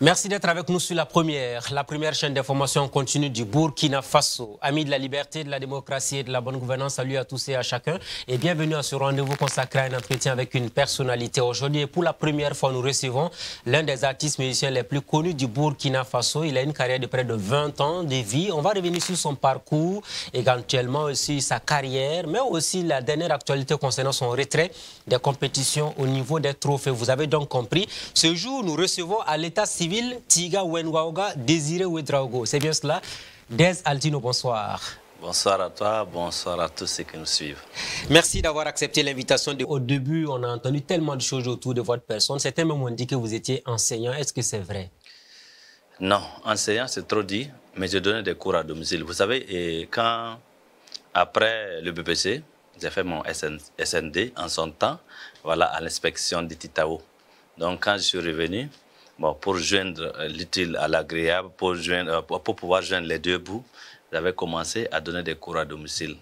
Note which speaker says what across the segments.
Speaker 1: Merci d'être avec nous sur la première chaîne d'information continue du Burkina Faso. Amis de la liberté, de la démocratie et de la bonne gouvernance, salut à tous et à chacun et bienvenue à ce rendez-vous consacré à un entretien avec une personnalité. Aujourd'hui, pour la première fois, nous recevons l'un des artistes musiciens les plus connus du Burkina Faso. Il a une carrière de près de 20 ans de vie. On va revenir sur son parcours, éventuellement aussi sa carrière, mais aussi la dernière actualité concernant son retrait des compétitions au niveau des trophées. Vous avez donc compris, ce jour, nous recevons à l'état civil Tiga Wenwaoga Désiré Ouedraogo. C'est bien cela. Des Altino, bonsoir.
Speaker 2: Bonsoir à toi, bonsoir à tous ceux qui nous suivent.
Speaker 1: Merci d'avoir accepté l'invitation. Au début, on a entendu tellement de choses autour de votre personne. Certains même ont dit que vous étiez enseignant. Est-ce que c'est vrai?
Speaker 2: Non, enseignant, c'est trop dit, mais je donnais des cours à domicile. Vous savez, et quand, après le BPC, j'ai fait mon SND en son temps, voilà, à l'inspection de Titao. Donc, quand je suis revenu, bon, pour joindre l'utile à l'agréable, pour pouvoir joindre les deux bouts, j'avais commencé à donner des cours à domicile.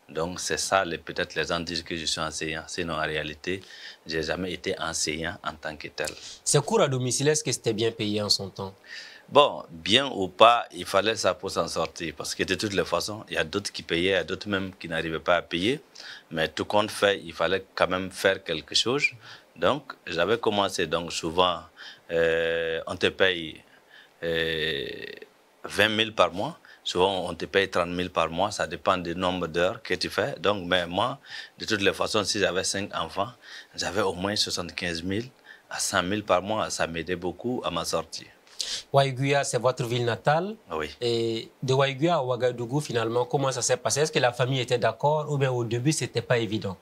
Speaker 2: Donc, c'est ça, peut-être les gens disent que je suis enseignant. Sinon, en réalité, je n'ai jamais été enseignant en tant que tel.
Speaker 1: Ces cours à domicile, est-ce que c'était bien payé en son temps?
Speaker 2: Bon, bien ou pas, il fallait ça pour s'en sortir. Parce que de toutes les façons, il y a d'autres qui payaient, il y a d'autres même qui n'arrivaient pas à payer. Mais tout compte fait, il fallait quand même faire quelque chose. Donc, j'avais commencé, donc souvent, on te paye 20 000 par mois. Souvent, on te paye 30 000 par mois. Ça dépend du nombre d'heures que tu fais. Donc, mais moi, de toutes les façons, si j'avais 5 enfants, j'avais au moins 75 000 à 100 000 par mois. Ça m'aidait beaucoup à m'en sortir.
Speaker 1: Waïguya, c'est votre ville natale.
Speaker 2: Oui.
Speaker 1: Et de Waïguya à Ouagadougou, finalement, comment ça s'est passé? Est-ce que la famille était d'accord ou bien au début, ce n'était pas évident?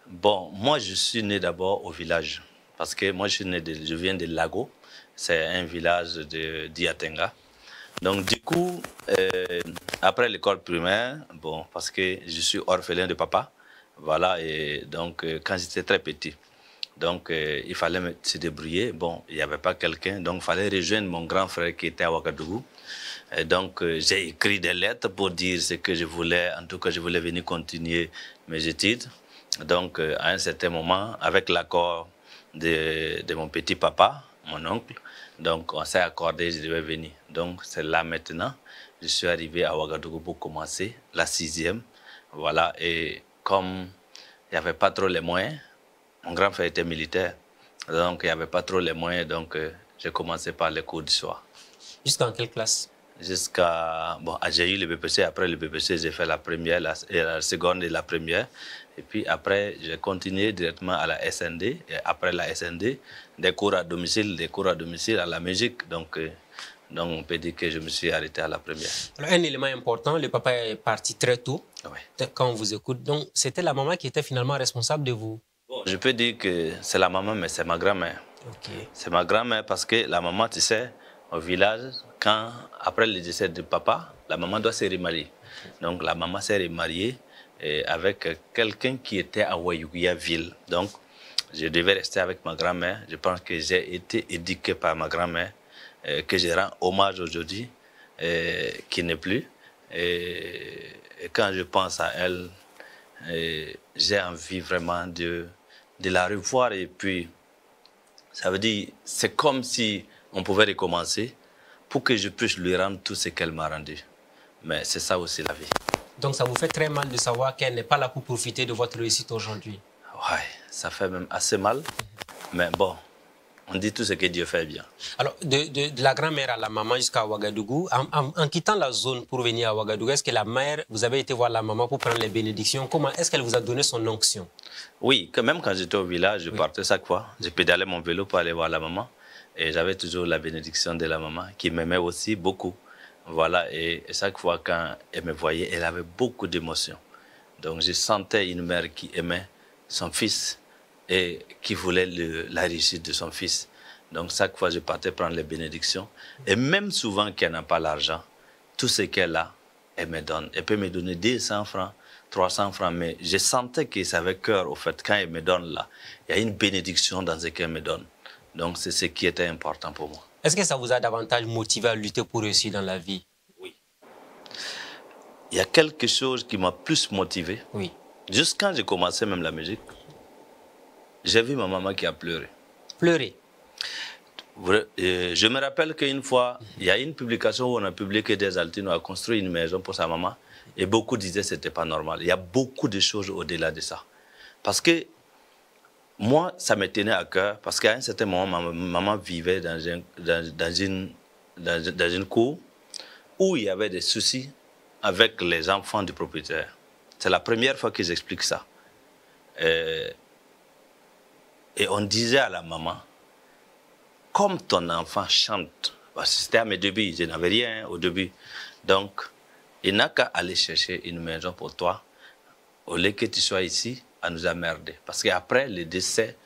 Speaker 2: Bon, moi, je suis né d'abord au village. Parce que moi, je viens de Lago. C'est un village de Diatenga. Donc, du coup, après l'école primaire, bon, parce que je suis orphelin de papa, voilà, et donc, quand j'étais très petit, donc, il fallait se débrouiller. Bon, il n'y avait pas quelqu'un, donc il fallait rejoindre mon grand frère qui était à Ouagadougou. Et donc, j'ai écrit des lettres pour dire ce que je voulais. En tout cas, je voulais venir continuer mes études. Donc, à un certain moment, avec l'accord de mon petit papa, mon oncle, donc on s'est accordé, je devais venir. Donc, c'est là maintenant, je suis arrivé à Ouagadougou pour commencer la 6e. Voilà, et comme il n'y avait pas trop les moyens, mon grand frère était militaire, donc il n'y avait pas trop les moyens, donc j'ai commencé par les cours du soir.
Speaker 1: Jusqu'en quelle classe?
Speaker 2: Jusqu'à... Bon, j'ai eu le BPC, après le BPC, j'ai fait la première, la seconde et la première. Et puis après, j'ai continué directement à la SND. Et après la SND, des cours à domicile à la musique. Donc on peut dire que je me suis arrêté à la première.
Speaker 1: Alors, un élément important, le papa est parti très tôt,
Speaker 2: oui.
Speaker 1: Quand on vous écoute. Donc, c'était la maman qui était finalement responsable de vous?
Speaker 2: Bon, je peux dire que c'est la maman, mais c'est ma grand-mère.
Speaker 1: Okay.
Speaker 2: C'est ma grand-mère parce que la maman, tu sais, au village, après le décès de papa, la maman doit se remarier. Donc la maman s'est remariée avec quelqu'un qui était à Waïguya ville. Donc je devais rester avec ma grand-mère. Je pense que j'ai été éduqué par ma grand-mère, que je rends hommage aujourd'hui, qui n'est plus. Et quand je pense à elle, j'ai envie vraiment de la revoir. Et puis, ça veut dire, c'est comme si on pouvait recommencer pour que je puisse lui rendre tout ce qu'elle m'a rendu. Mais c'est ça aussi la vie.
Speaker 1: Donc ça vous fait très mal de savoir qu'elle n'est pas là pour profiter de votre réussite aujourd'hui?
Speaker 2: Oui, ça fait même assez mal. Mais bon, on dit tout ce que Dieu fait bien.
Speaker 1: Alors, de la grand-mère à la maman jusqu'à Ouagadougou, en quittant la zone pour venir à Ouagadougou, est-ce que la mère, vous avez été voir la maman pour prendre les bénédictions? Comment est-ce qu'elle vous a donné son onction? Oui,
Speaker 2: même quand j'étais au village, je partais chaque fois. Je pédalais mon vélo pour aller voir la maman. Et j'avais toujours la bénédiction de la maman qui m'aimait aussi beaucoup. Voilà, et chaque fois quand elle me voyait, elle avait beaucoup d'émotions. Donc je sentais une mère qui aimait son fils et qui voulait la réussite de son fils. Donc chaque fois je partais prendre les bénédictions. Et même souvent qu'elle n'a pas l'argent, tout ce qu'elle a, elle me donne. Elle peut me donner 200 francs, 300 francs, mais je sentais que c'est avec cœur, au fait, quand il me donne là, il y a une bénédiction dans ce qu'il me donne. Donc, c'est ce qui était important pour moi.
Speaker 1: Est-ce que ça vous a davantage motivé à lutter pour réussir dans la vie?
Speaker 2: Oui. Il y a quelque chose qui m'a plus motivé.
Speaker 1: Oui.
Speaker 2: Juste quand j'ai commencé même la musique, j'ai vu ma maman qui a pleuré.
Speaker 1: Pleurer?
Speaker 2: Je me rappelle qu'une fois, il y a une publication où on a publié que des Altinos a construit une maison pour sa maman. Et beaucoup disaient que ce n'était pas normal. Il y a beaucoup de choses au-delà de ça. Parce que moi, ça me tenait à cœur. Parce qu'à un certain moment, ma maman vivait dans une cour où il y avait des soucis avec les enfants du propriétaire. C'est la première fois que j'explique ça. Et on disait à la maman, comme ton enfant chante, c'était à mes débuts, je n'avais rien au début. Donc, il n'a qu'à aller chercher une maison pour toi, au lieu que tu sois ici à nous emmerder. Parce qu'après le décès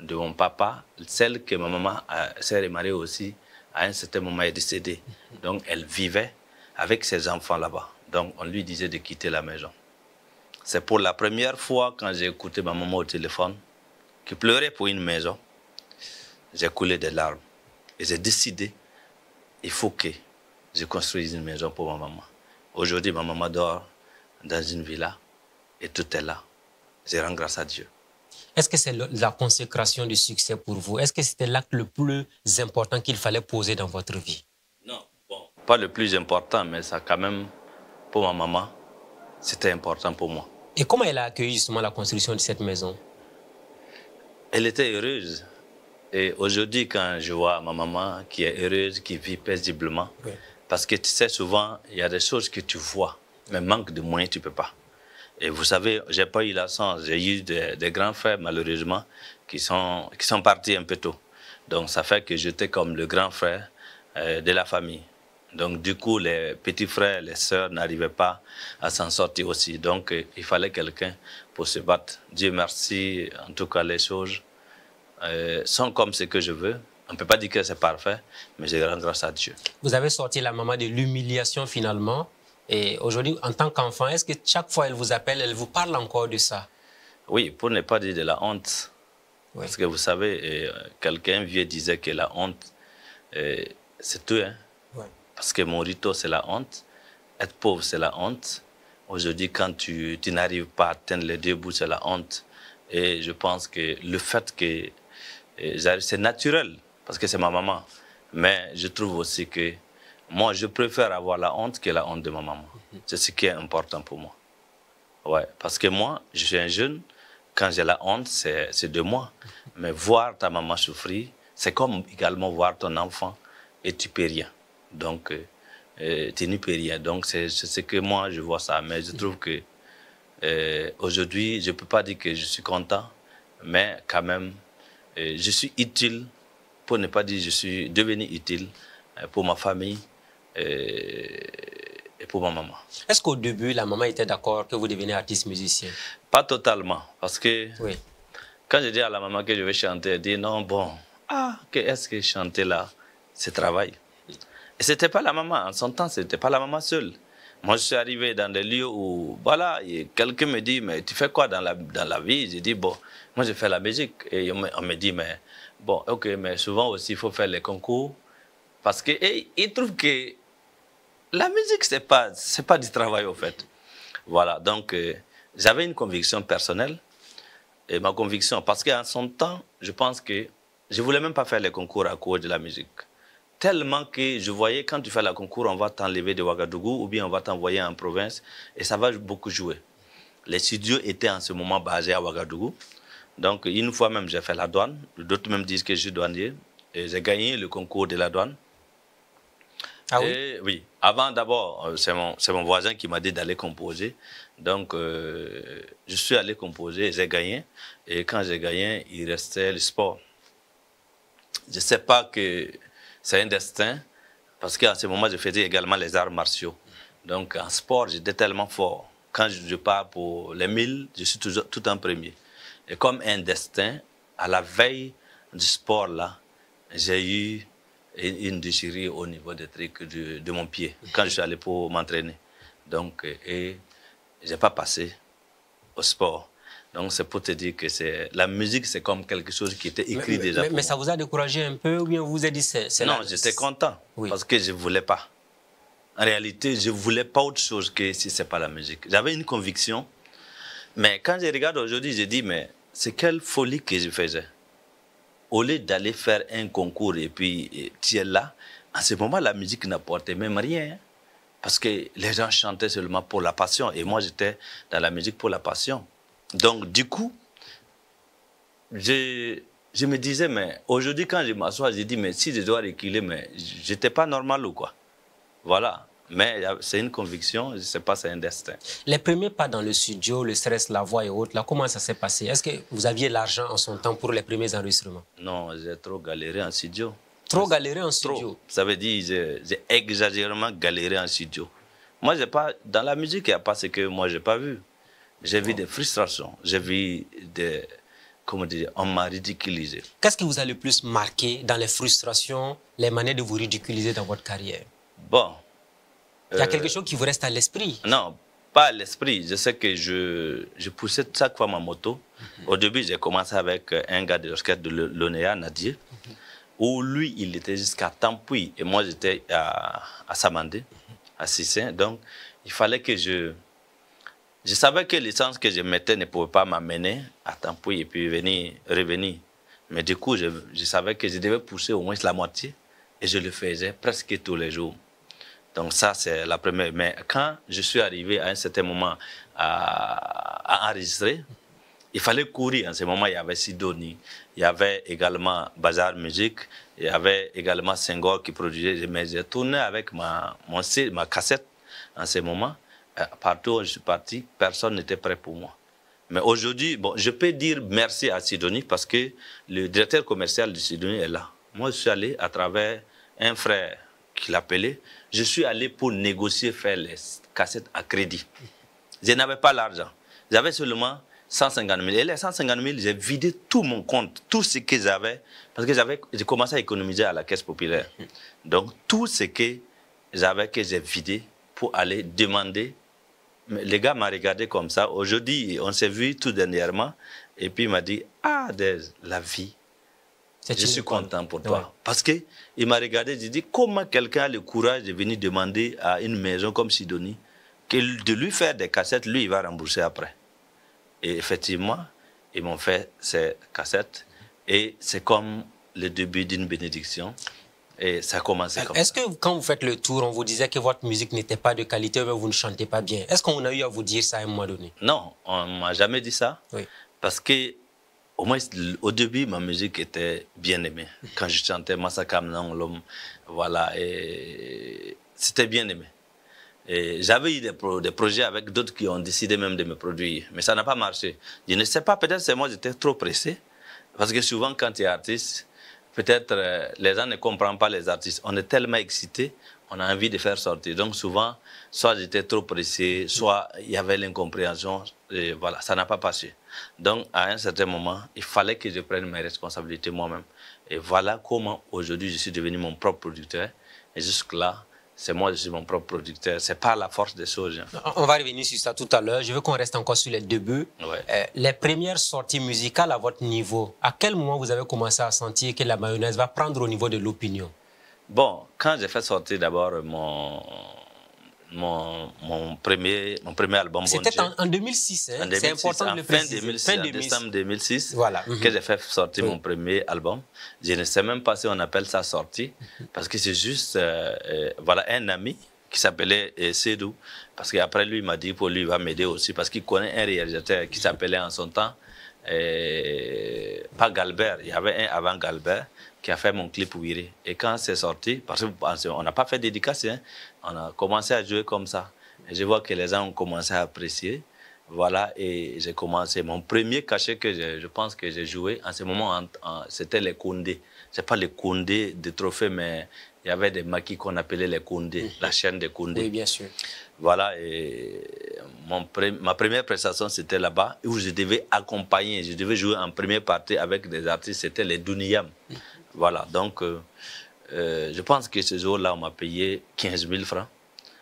Speaker 2: de mon papa, celle que ma maman s'est remariée aussi, à un certain moment est décédée. Donc, elle vivait avec ses enfants là-bas. Donc, on lui disait de quitter la maison. C'est pour la première fois quand j'ai écouté ma maman au téléphone, qui pleurait pour une maison. J'ai coulé des larmes et j'ai décidé, il faut que je construise une maison pour ma maman. Aujourd'hui, ma maman dort dans une villa et tout est là. Je rends grâce à Dieu.
Speaker 1: Est-ce que c'est la consécration du succès pour vous? Est-ce que c'était l'acte le plus important qu'il fallait poser dans votre vie?
Speaker 2: Non, bon, pas le plus important, mais ça quand même, pour ma maman, c'était important pour moi.
Speaker 1: Et comment elle a accueilli justement la construction de cette maison?
Speaker 2: Elle était heureuse. Et aujourd'hui, quand je vois ma maman qui est heureuse, qui vit paisiblement, oui. Parce que tu sais, souvent, il y a des choses que tu vois, mais manque de moyens, tu ne peux pas. Et vous savez, je n'ai pas eu la chance. J'ai eu des grands frères, malheureusement, qui sont partis un peu tôt. Donc, ça fait que j'étais comme le grand frère de la famille. Donc, du coup, les petits frères, les sœurs n'arrivaient pas à s'en sortir aussi. Donc, il fallait quelqu'un pour se battre. Dieu merci, en tout cas, les choses sont comme ce que je veux. On ne peut pas dire que c'est parfait, mais je rends grâce à Dieu.
Speaker 1: Vous avez sorti la maman de l'humiliation finalement. Et aujourd'hui, en tant qu'enfant, est-ce que chaque fois elle vous appelle, elle vous parle encore de ça?
Speaker 2: Oui, pour ne pas dire de la honte. Oui. Parce que vous savez, quelqu'un vieux disait que la honte, c'est tout. Hein? Oui. Parce que mon rito, c'est la honte. Être pauvre, c'est la honte. Aujourd'hui, quand tu n'arrives pas à atteindre les deux bouts, c'est la honte. Et je pense que le fait que c'est naturel, parce que c'est ma maman. Mais je trouve aussi que moi, je préfère avoir la honte que la honte de ma maman. C'est ce qui est important pour moi. Ouais, parce que moi, je suis un jeune. Quand j'ai la honte, c'est de moi. Mais voir ta maman souffrir, c'est comme également voir ton enfant et tu ne peux rien. Donc, tu n'y peux rien. Donc, c'est ce que moi, je vois ça. Mais je trouve que aujourd'hui, je ne peux pas dire que je suis content, mais quand même, je suis utile, pour ne pas dire que je suis devenu utile pour ma famille et pour ma maman.
Speaker 1: Est-ce qu'au début, la maman était d'accord que vous deveniez artiste musicien?
Speaker 2: Pas totalement, parce que
Speaker 1: oui.
Speaker 2: Quand je dis à la maman que je vais chanter, elle dit non, bon, qu'est-ce que chanter là, c'est travail. Et ce n'était pas la maman, en son temps, ce n'était pas la maman seule. Moi, je suis arrivé dans des lieux où, voilà, quelqu'un me dit, mais tu fais quoi dans la vie? J'ai dit, bon, moi, je fais la musique. Et on me dit, mais bon, ok, mais souvent aussi, il faut faire les concours. Parce qu'ils trouvent que la musique, ce n'est pas du travail, au fait. Voilà, donc, j'avais une conviction personnelle. Et ma conviction, parce qu'en son temps, je pense que je ne voulais même pas faire les concours à cause de la musique. Tellement que je voyais, quand tu fais le concours, on va t'enlever de Ouagadougou ou bien on va t'envoyer en province et ça va beaucoup jouer. Les studios étaient en ce moment basés à Ouagadougou. Donc, une fois même, j'ai fait la douane. D'autres même disent que je suis douanier. Et j'ai gagné le concours de la douane.
Speaker 1: Ah oui?
Speaker 2: Et, oui. Avant, d'abord, c'est mon voisin qui m'a dit d'aller composer. Donc, je suis allé composer, j'ai gagné. Et quand j'ai gagné, il restait le sport. Je ne sais pas que c'est un destin, parce qu'à ce moment, je faisais également les arts martiaux. Donc, en sport, j'étais tellement fort. Quand je pars pour les 1000, je suis toujours tout en premier. Et comme un destin, à la veille du sport, là, j'ai eu une déchirure au niveau des trucs de mon pied, quand je suis allé pour m'entraîner. Donc, et je n'ai pas passé. au sport. Donc c'est pour te dire que la musique, c'est comme quelque chose qui était écrit déjà.
Speaker 1: Mais ça vous a découragé un peu ou bien vous vous êtes dit c'est
Speaker 2: non, j'étais content parce que je ne voulais pas. En réalité, je ne voulais pas autre chose que si ce n'est pas la musique. J'avais une conviction, mais quand je regarde aujourd'hui, je dis, mais c'est quelle folie que je faisais. Au lieu d'aller faire un concours et puis tu es là, en ce moment, la musique n'apportait même rien. Parce que les gens chantaient seulement pour la passion. Et moi, j'étais dans la musique pour la passion. Donc, du coup, je me disais, mais aujourd'hui, quand je m'assois, je dis, mais si je dois reculer, mais je n'étais pas normal ou quoi. Voilà. Mais c'est une conviction, je ne sais pas, c'est un destin.
Speaker 1: Les premiers pas dans le studio, le stress, la voix et autres, là, comment ça s'est passé? Est-ce que vous aviez l'argent en son temps pour les premiers enregistrements?
Speaker 2: Non, j'ai trop galéré en studio.
Speaker 1: Trop galéré en studio?
Speaker 2: Trop. Ça veut dire j'ai exagérément galéré en studio. Moi, j'ai pas, dans la musique, il n'y a pas ce que moi, je n'ai pas vu. J'ai vu des frustrations, j'ai vu des... Comment dire, on m'a ridiculisé.
Speaker 1: Qu'est-ce qui vous a le plus marqué dans les frustrations, les manières de vous ridiculiser dans votre carrière?
Speaker 2: Bon.
Speaker 1: Il y a quelque chose qui vous reste à l'esprit?
Speaker 2: Non, pas à l'esprit. Je sais que je poussais chaque fois ma moto. Au début, j'ai commencé avec un gars de l'orchestre de l'ONEA, Nadir, où lui, il était jusqu'à Tampuy. Et moi, j'étais à Samandé, à Sissin. Donc, il fallait que je savais que l'essence que je mettais ne pouvait pas m'amener à Tampuy et puis revenir. Mais du coup, je savais que je devais pousser au moins la moitié. Et je le faisais presque tous les jours. Donc ça, c'est la première. Mais quand je suis arrivé à un certain moment à enregistrer, il fallait courir. En ce moment, il y avait Sidonie, il y avait également Bazar Musique, il y avait également Senghor qui produisait. Mais j'ai tourné avec ma cassette en ce moment. Partout où je suis parti, personne n'était prêt pour moi. Mais aujourd'hui, bon, je peux dire merci à Sidonie parce que le directeur commercial de Sidonie est là. Moi, je suis allé à travers un frère qui l'appelait. Je suis allé pour négocier, faire les cassettes à crédit. Je n'avais pas l'argent. J'avais seulement 150 000. Et les 150 000, j'ai vidé tout mon compte, tout ce que j'avais, parce que j'ai commencé à économiser à la caisse populaire. Donc, tout ce que j'avais, que j'ai vidé pour aller demander. Mais le gars m'a regardé comme ça. Aujourd'hui, on s'est vu tout dernièrement. Et puis, il m'a dit, ah, la vie. Je suis content pour toi. Ouais. Parce qu'il m'a regardé, il dit, comment quelqu'un a le courage de venir demander à une maison comme Sidonie de lui faire des cassettes, lui, il va rembourser après. Et effectivement, ils m'ont fait ces cassettes. Et c'est comme le début d'une bénédiction. Et ça a commencé comme ça.
Speaker 1: Est-ce que quand vous faites le tour, on vous disait que votre musique n'était pas de qualité, mais vous ne chantez pas bien? Est-ce qu'on a eu à vous dire ça à un moment donné?
Speaker 2: Non, on ne m'a jamais dit ça. Oui. Parce que au moins, au début, ma musique était bien aimée. Quand je chantais Massakam L'homme, voilà, et c'était bien aimé. J'avais eu des projets avec d'autres qui ont décidé même de me produire, mais ça n'a pas marché. Je ne sais pas, peut-être c'est moi, j'étais trop pressé, parce que souvent, quand tu es artiste, peut-être les gens ne comprennent pas les artistes. On est tellement excité, on a envie de faire sortir. Donc souvent, soit j'étais trop pressé, soit il y avait l'incompréhension, et voilà, ça n'a pas passé. Donc, à un certain moment, il fallait que je prenne mes responsabilités moi-même. Et voilà comment, aujourd'hui, je suis devenu mon propre producteur. Et jusque-là, c'est moi, je suis mon propre producteur. C'est pas la force des choses.
Speaker 1: On va revenir sur ça tout à l'heure. Je veux qu'on reste encore sur les débuts. Ouais. Les premières sorties musicales à votre niveau, à quel moment vous avez commencé à sentir que la mayonnaise va prendre au niveau de l'opinion?
Speaker 2: Bon, quand j'ai fait sortir d'abord mon premier album.
Speaker 1: C'était en 2006, hein? C'est important de le préciser.
Speaker 2: En décembre 2006, voilà. Que j'ai fait sortir mon premier album. Je ne sais même pas si on appelle ça sortie, parce que c'est juste voilà, un ami qui s'appelait Sédou, parce qu'après lui, il m'a dit pour lui, il va m'aider aussi, parce qu'il connaît un réalisateur qui s'appelait en son temps, pas Galbert, il y avait un avant Galbert, qui a fait mon clip Ouiré. Et quand c'est sorti, parce qu'on n'a pas fait de dédicace, hein, on a commencé à jouer comme ça. Et je vois que les gens ont commencé à apprécier. Voilà, et j'ai commencé. Mon premier cachet que je pense que j'ai joué, en ce moment, c'était les Koundé. Ce n'est pas les Koundé de trophées, mais il y avait des maquis qu'on appelait les Koundé, la chaîne des Koundé.
Speaker 1: Oui, bien sûr.
Speaker 2: Voilà, et ma première prestation, c'était là-bas, où je devais accompagner, je devais jouer en première partie avec des artistes, c'était les Duniyam. Voilà, donc je pense que ce jour-là, on m'a payé 15 000 francs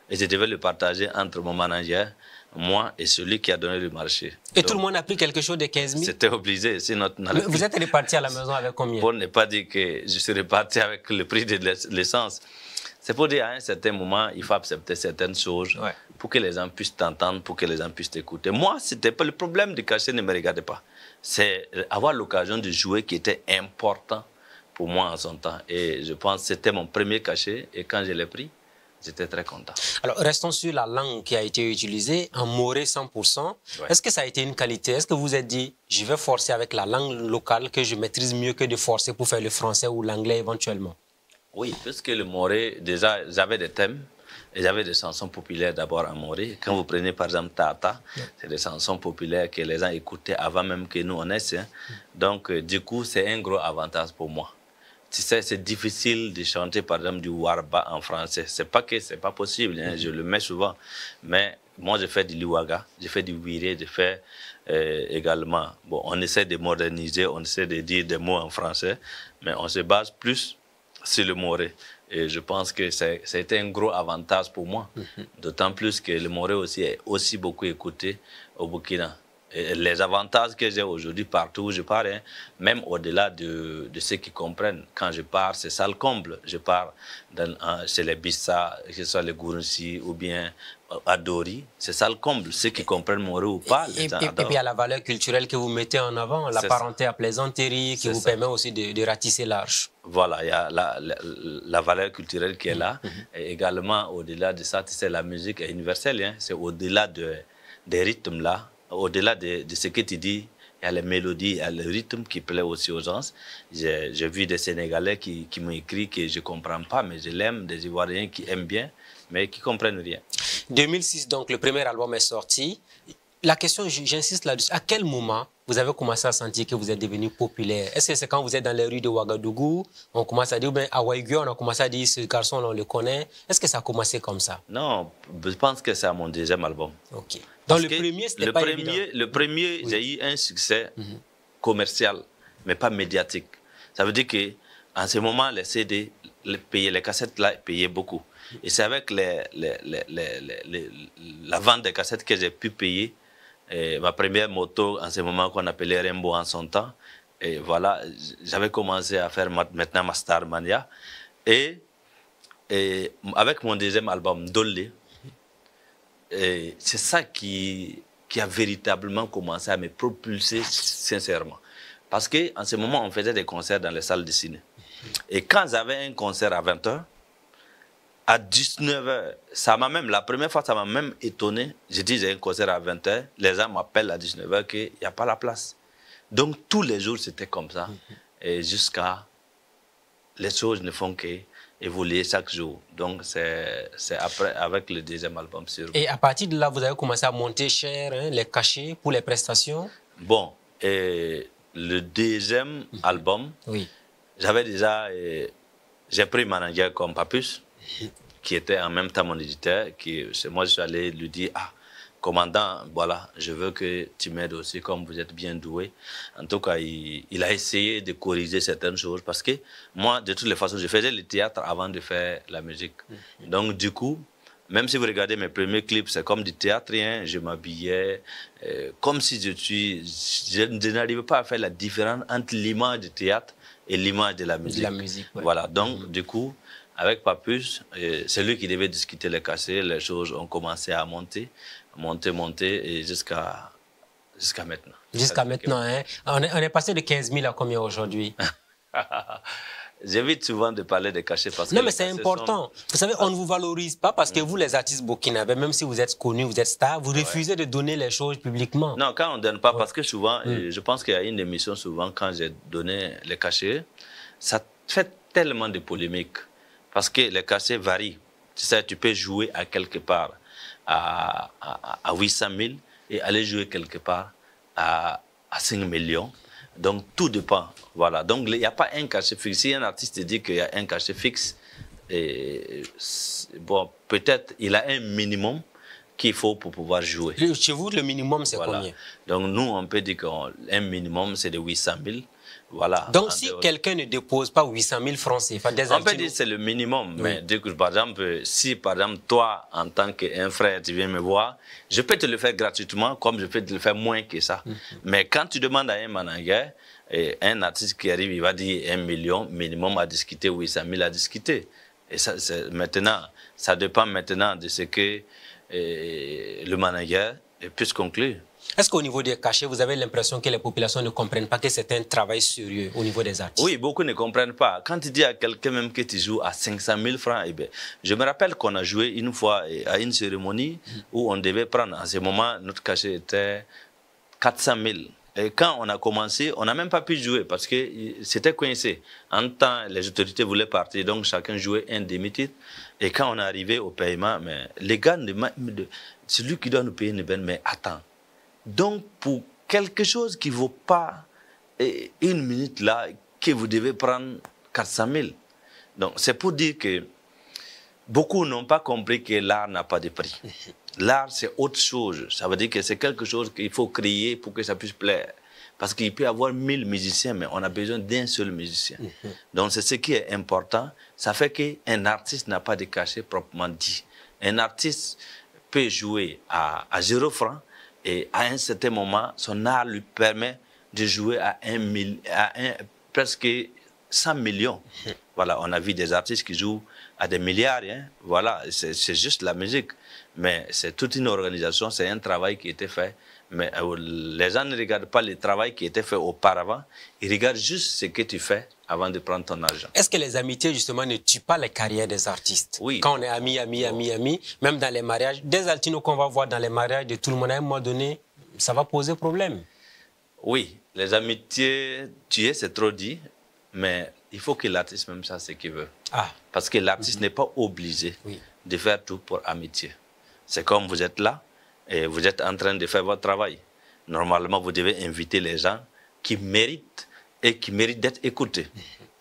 Speaker 2: et je devais le partager entre mon manager, moi et celui qui a donné le marché.
Speaker 1: Et donc, tout le monde a pris quelque chose de 15 000?
Speaker 2: C'était obligé, sinon...
Speaker 1: Vous êtes reparti à la maison avec combien?
Speaker 2: Pour ne pas dire que je suis reparti avec le prix de l'essence. C'est pour dire, à un certain moment, il faut accepter certaines choses pour que les gens puissent t'entendre, pour que les gens puissent t'écouter. Moi, c'était pas le problème de cacher, ne me regardez pas. C'est avoir l'occasion de jouer qui était important pour moi en son temps. Et je pense que c'était mon premier cachet. Et quand je l'ai pris, j'étais très content.
Speaker 1: Alors, restons sur la langue qui a été utilisée, en moré 100%. Est-ce que ça a été une qualité? Est-ce que vous vous êtes dit, je vais forcer avec la langue locale que je maîtrise mieux que de forcer pour faire le français ou l'anglais éventuellement?
Speaker 2: Oui, puisque le moré, déjà, j'avais des thèmes. Et j'avais des chansons populaires d'abord en moré. Quand vous prenez par exemple Tata, c'est des chansons populaires que les gens écoutaient avant même que nous on naissions. Donc, du coup, c'est un gros avantage pour moi. Tu sais, c'est difficile de chanter par exemple du Warba en français. C'est pas que c'est pas possible, hein, je le mets souvent. Mais moi, je fais du Liwaga, je fais du Wiré, je fais également. Bon, on essaie de moderniser, on essaie de dire des mots en français, mais on se base plus sur le moré. Et je pense que ça a été un gros avantage pour moi. D'autant plus que le moré aussi est aussi beaucoup écouté au Burkina. Et les avantages que j'ai aujourd'hui partout où je pars, hein, même au-delà de ceux qui comprennent, quand je pars, c'est ça le comble. Je pars chez les Bissa, que ce soit les Gourunsi ou bien à Dori, c'est ça le comble. Ceux qui comprennent Moré ou pas.
Speaker 1: Et puis il y a la valeur culturelle que vous mettez en avant, la parenté à plaisanterie qui vous permet aussi de ratisser large.
Speaker 2: Voilà, il y a la valeur culturelle qui est là. Et également, au-delà de ça, tu sais, la musique est universelle. Hein, c'est au-delà des rythmes là. Au-delà de ce que tu dis, il y a les mélodies, il y a le rythme qui plaît aussi aux gens. J'ai vu des Sénégalais qui m'ont écrit que je ne comprends pas, mais je l'aime, des Ivoiriens qui aiment bien, mais qui ne comprennent rien.
Speaker 1: 2006, donc, le premier album est sorti. La question, j'insiste là-dessus, à quel moment vous avez commencé à sentir que vous êtes devenu populaire? Est-ce que c'est quand vous êtes dans les rues de Ouagadougou, on commence à dire, ben, à Ouaïgui, on a commencé à dire, ce garçon, on le connaît? Est-ce que ça a commencé comme ça?
Speaker 2: Non, je pense que c'est à mon deuxième album.
Speaker 1: Ok. Donc le premier, c'était pas évident.
Speaker 2: Le premier, j'ai eu un succès commercial, mais pas médiatique. Ça veut dire qu'en ce moment, les CD, les cassettes là, payaient beaucoup. Et c'est avec la vente des cassettes que j'ai pu payer ma première moto en ce moment qu'on appelait Rainbow en son temps. Et voilà, j'avais commencé à faire maintenant ma Star Mania. Et avec mon deuxième album, Dolly, c'est ça qui a véritablement commencé à me propulser sincèrement. Parce qu'en ce moment, on faisait des concerts dans les salles de ciné. Et quand j'avais un concert à 20h, à 19h, la première fois, ça m'a même étonné. J'ai dit, j'ai un concert à 20h, les gens m'appellent à 19h qu'il n'y a pas la place. Donc, tous les jours, c'était comme ça. Et jusqu'à... Les choses ne font qu'évoluer chaque jour. Donc, c'est après, avec le deuxième album.
Speaker 1: Et à partir de là, vous avez commencé à monter cher, hein, les cachets pour les prestations?
Speaker 2: Bon, et le deuxième album, j'avais déjà... j'ai pris manager comme Papus, qui était en même temps mon éditeur. Moi, je suis allé lui dire, commandant, voilà, je veux que tu m'aides aussi, comme vous êtes bien doué. En tout cas, il a essayé de corriger certaines choses, parce que moi, de toutes les façons, je faisais le théâtre avant de faire la musique. Donc, du coup, même si vous regardez mes premiers clips, c'est comme du théâtre, hein, je m'habillais comme si je n'arrivais pas à faire la différence entre l'image du théâtre et l'image de la musique. Voilà, donc, du coup, avec Papus, c'est lui qui devait discuter les cachets, les choses ont commencé à monter, et jusqu'à maintenant.
Speaker 1: Jusqu'à maintenant, hein? On est passé de 15 000 à combien aujourd'hui?
Speaker 2: J'évite souvent de parler des cachets parce que...
Speaker 1: Non, mais c'est important. Vous savez, on ne vous valorise pas parce que vous, les artistes burkinabés, même si vous êtes connus, vous êtes stars, vous refusez de donner les choses publiquement.
Speaker 2: Non, quand on ne donne pas, parce que souvent, je pense qu'il y a une émission souvent, quand j'ai donné les cachets, ça fait tellement de polémiques. Parce que les cachets varient. Tu sais, tu peux jouer à quelque part à 800 000 et aller jouer quelque part à 5 millions. Donc, tout dépend. Voilà. Donc, il n'y a pas un cachet fixe. Si un artiste dit qu'il y a un cachet fixe, bon, peut-être il a un minimum qu'il faut pour pouvoir jouer.
Speaker 1: Chez vous, le minimum, c'est combien?
Speaker 2: Donc, nous, on peut dire qu'un minimum, c'est de 800 000. Voilà.
Speaker 1: Donc, si quelqu'un ne dépose pas 800 000 francs CFA,
Speaker 2: on peut dire que c'est le minimum. Oui. Mais du coup, par exemple, si par exemple, toi, en tant qu'un frère, tu viens me voir, je peux te le faire gratuitement, comme je peux te le faire moins que ça. Mais quand tu demandes à un manager, un artiste qui arrive, il va dire 1 million minimum à discuter, 800 000 à discuter. Et ça, maintenant, ça dépend maintenant de ce que le manager puisse conclure.
Speaker 1: Est-ce qu'au niveau des cachets, vous avez l'impression que les populations ne comprennent pas que c'est un travail sérieux au niveau des artistes?
Speaker 2: Oui, beaucoup ne comprennent pas. Quand tu dis à quelqu'un même que tu joues à 500 000 francs, eh bien, je me rappelle qu'on a joué une fois à une cérémonie où on devait prendre, en ce moment, notre cachet était 400 000. Et quand on a commencé, on n'a même pas pu jouer parce que c'était coincé. En temps, les autorités voulaient partir, donc chacun jouait un demi-titre. Et quand on est arrivé au paiement, mais les gars, celui qui doit nous payer, mais attends. Donc, pour quelque chose qui ne vaut pas une minute là, que vous devez prendre 400 000. Donc, c'est pour dire que beaucoup n'ont pas compris que l'art n'a pas de prix. L'art, c'est autre chose. Ça veut dire que c'est quelque chose qu'il faut créer pour que ça puisse plaire. Parce qu'il peut y avoir 1000 musiciens, mais on a besoin d'un seul musicien. Donc, c'est ce qui est important. Ça fait qu'un artiste n'a pas de cachet proprement dit. Un artiste peut jouer à 0 francs. Et à un certain moment, son art lui permet de jouer à presque 100 millions. Voilà, on a vu des artistes qui jouent à des milliards. Hein. Voilà, c'est juste la musique. Mais c'est toute une organisation, c'est un travail qui a été fait. Mais les gens ne regardent pas le travail qui a été fait auparavant. Ils regardent juste ce que tu fais avant de prendre ton argent.
Speaker 1: Est-ce que les amitiés, justement, ne tuent pas les carrières des artistes?
Speaker 2: Oui.
Speaker 1: Quand on est amis, même dans les mariages, des altinos qu'on va voir dans les mariages de tout le monde, à un moment donné, ça va poser problème.
Speaker 2: Oui, les amitiés tuées, c'est trop dit, mais il faut que l'artiste même sache ce qu'il veut. Parce que l'artiste n'est pas obligé de faire tout pour amitié. C'est comme vous êtes là et vous êtes en train de faire votre travail. Normalement, vous devez inviter les gens qui méritent et qui méritent d'être écoutés.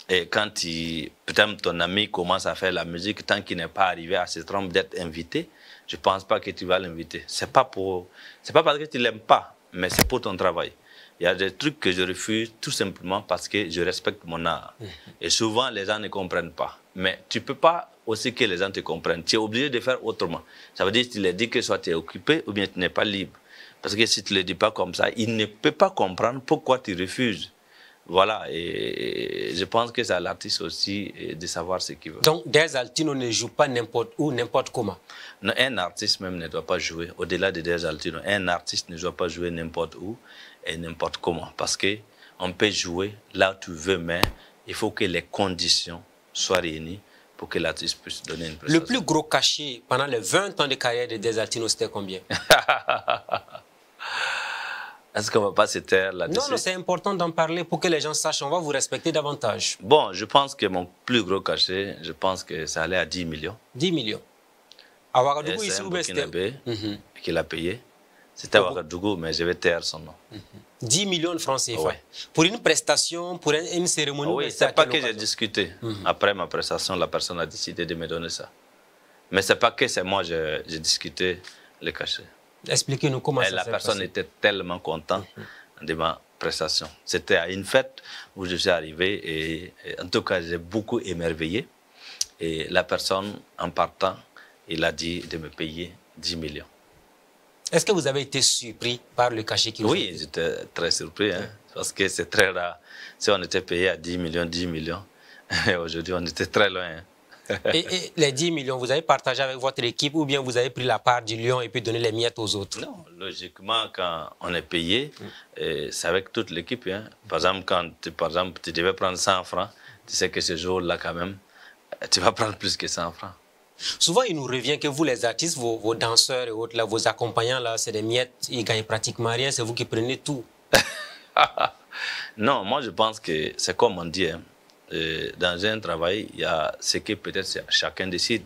Speaker 2: Et quand peut-être ton ami commence à faire la musique, tant qu'il n'est pas arrivé à ce trompe d'être invité, je ne pense pas que tu vas l'inviter. C'est pas parce que tu ne l'aimes pas, mais c'est pour ton travail. Il y a des trucs que je refuse tout simplement parce que je respecte mon art. Et souvent, les gens ne comprennent pas. Mais tu ne peux pas aussi que les gens te comprennent. Tu es obligé de faire autrement. Ça veut dire que tu leur dis que soit tu es occupé ou bien tu n'es pas libre. Parce que si tu ne le dis pas comme ça, il ne peut pas comprendre pourquoi tu refuses. Voilà, et je pense que c'est à l'artiste aussi de savoir ce qu'il veut.
Speaker 1: Donc, des altinos ne jouent pas n'importe où, n'importe comment?
Speaker 2: Non, un artiste même ne doit pas jouer, au-delà des altinos, un artiste ne doit pas jouer n'importe où et n'importe comment. Parce qu'on peut jouer là où tu veux, mais il faut que les conditions soient réunies pour que l'artiste puisse donner une prestation.
Speaker 1: Le plus gros cachet pendant les 20 ans de carrière de des altinos, c'était combien?
Speaker 2: Est-ce qu'on ne va pas se taire là-dessus?
Speaker 1: Non, c'est important d'en parler pour que les gens sachent. On va vous respecter davantage.
Speaker 2: Bon, je pense que mon plus gros cachet, je pense que ça allait à 10 millions.
Speaker 1: 10 millions. À Ouagadougou, ici,
Speaker 2: où c'était qui l'a payé. C'était à Ouagadougou, mais je vais taire son nom.
Speaker 1: 10 millions de francs CFA. Pour une prestation, pour une cérémonie?
Speaker 2: Oui, c'est pas que j'ai discuté. Après ma prestation, la personne a décidé de me donner ça. Mais c'est pas que c'est moi, j'ai discuté le cachet.
Speaker 1: Expliquez-nous comment ça s'est passé.
Speaker 2: La personne était tellement contente de ma prestation. C'était à une fête où je suis arrivé et en tout cas, j'ai beaucoup émerveillé. Et la personne, en partant, il a dit de me payer 10 millions. Est-ce
Speaker 1: que vous avez été surpris par le cachet qu'il vous a fait?
Speaker 2: Oui, j'étais très surpris, parce que c'est très rare. Si on était payé à 10 millions, aujourd'hui, on était très loin.
Speaker 1: Et les 10 millions, vous avez partagé avec votre équipe ou bien vous avez pris la part du lion et puis donné les miettes aux autres?
Speaker 2: Non, logiquement, quand on est payé, c'est avec toute l'équipe. Par exemple, quand tu devais prendre 100 francs, tu sais que ce jour-là, quand même, tu vas prendre plus que 100 francs.
Speaker 1: Souvent, il nous revient que vous, les artistes, vos danseurs et autres, là, vos accompagnants, là, c'est des miettes, ils ne gagnent pratiquement rien, c'est vous qui prenez tout.
Speaker 2: Non, moi, je pense que c'est comme on dit. Dans un travail, il y a ce que peut-être chacun décide.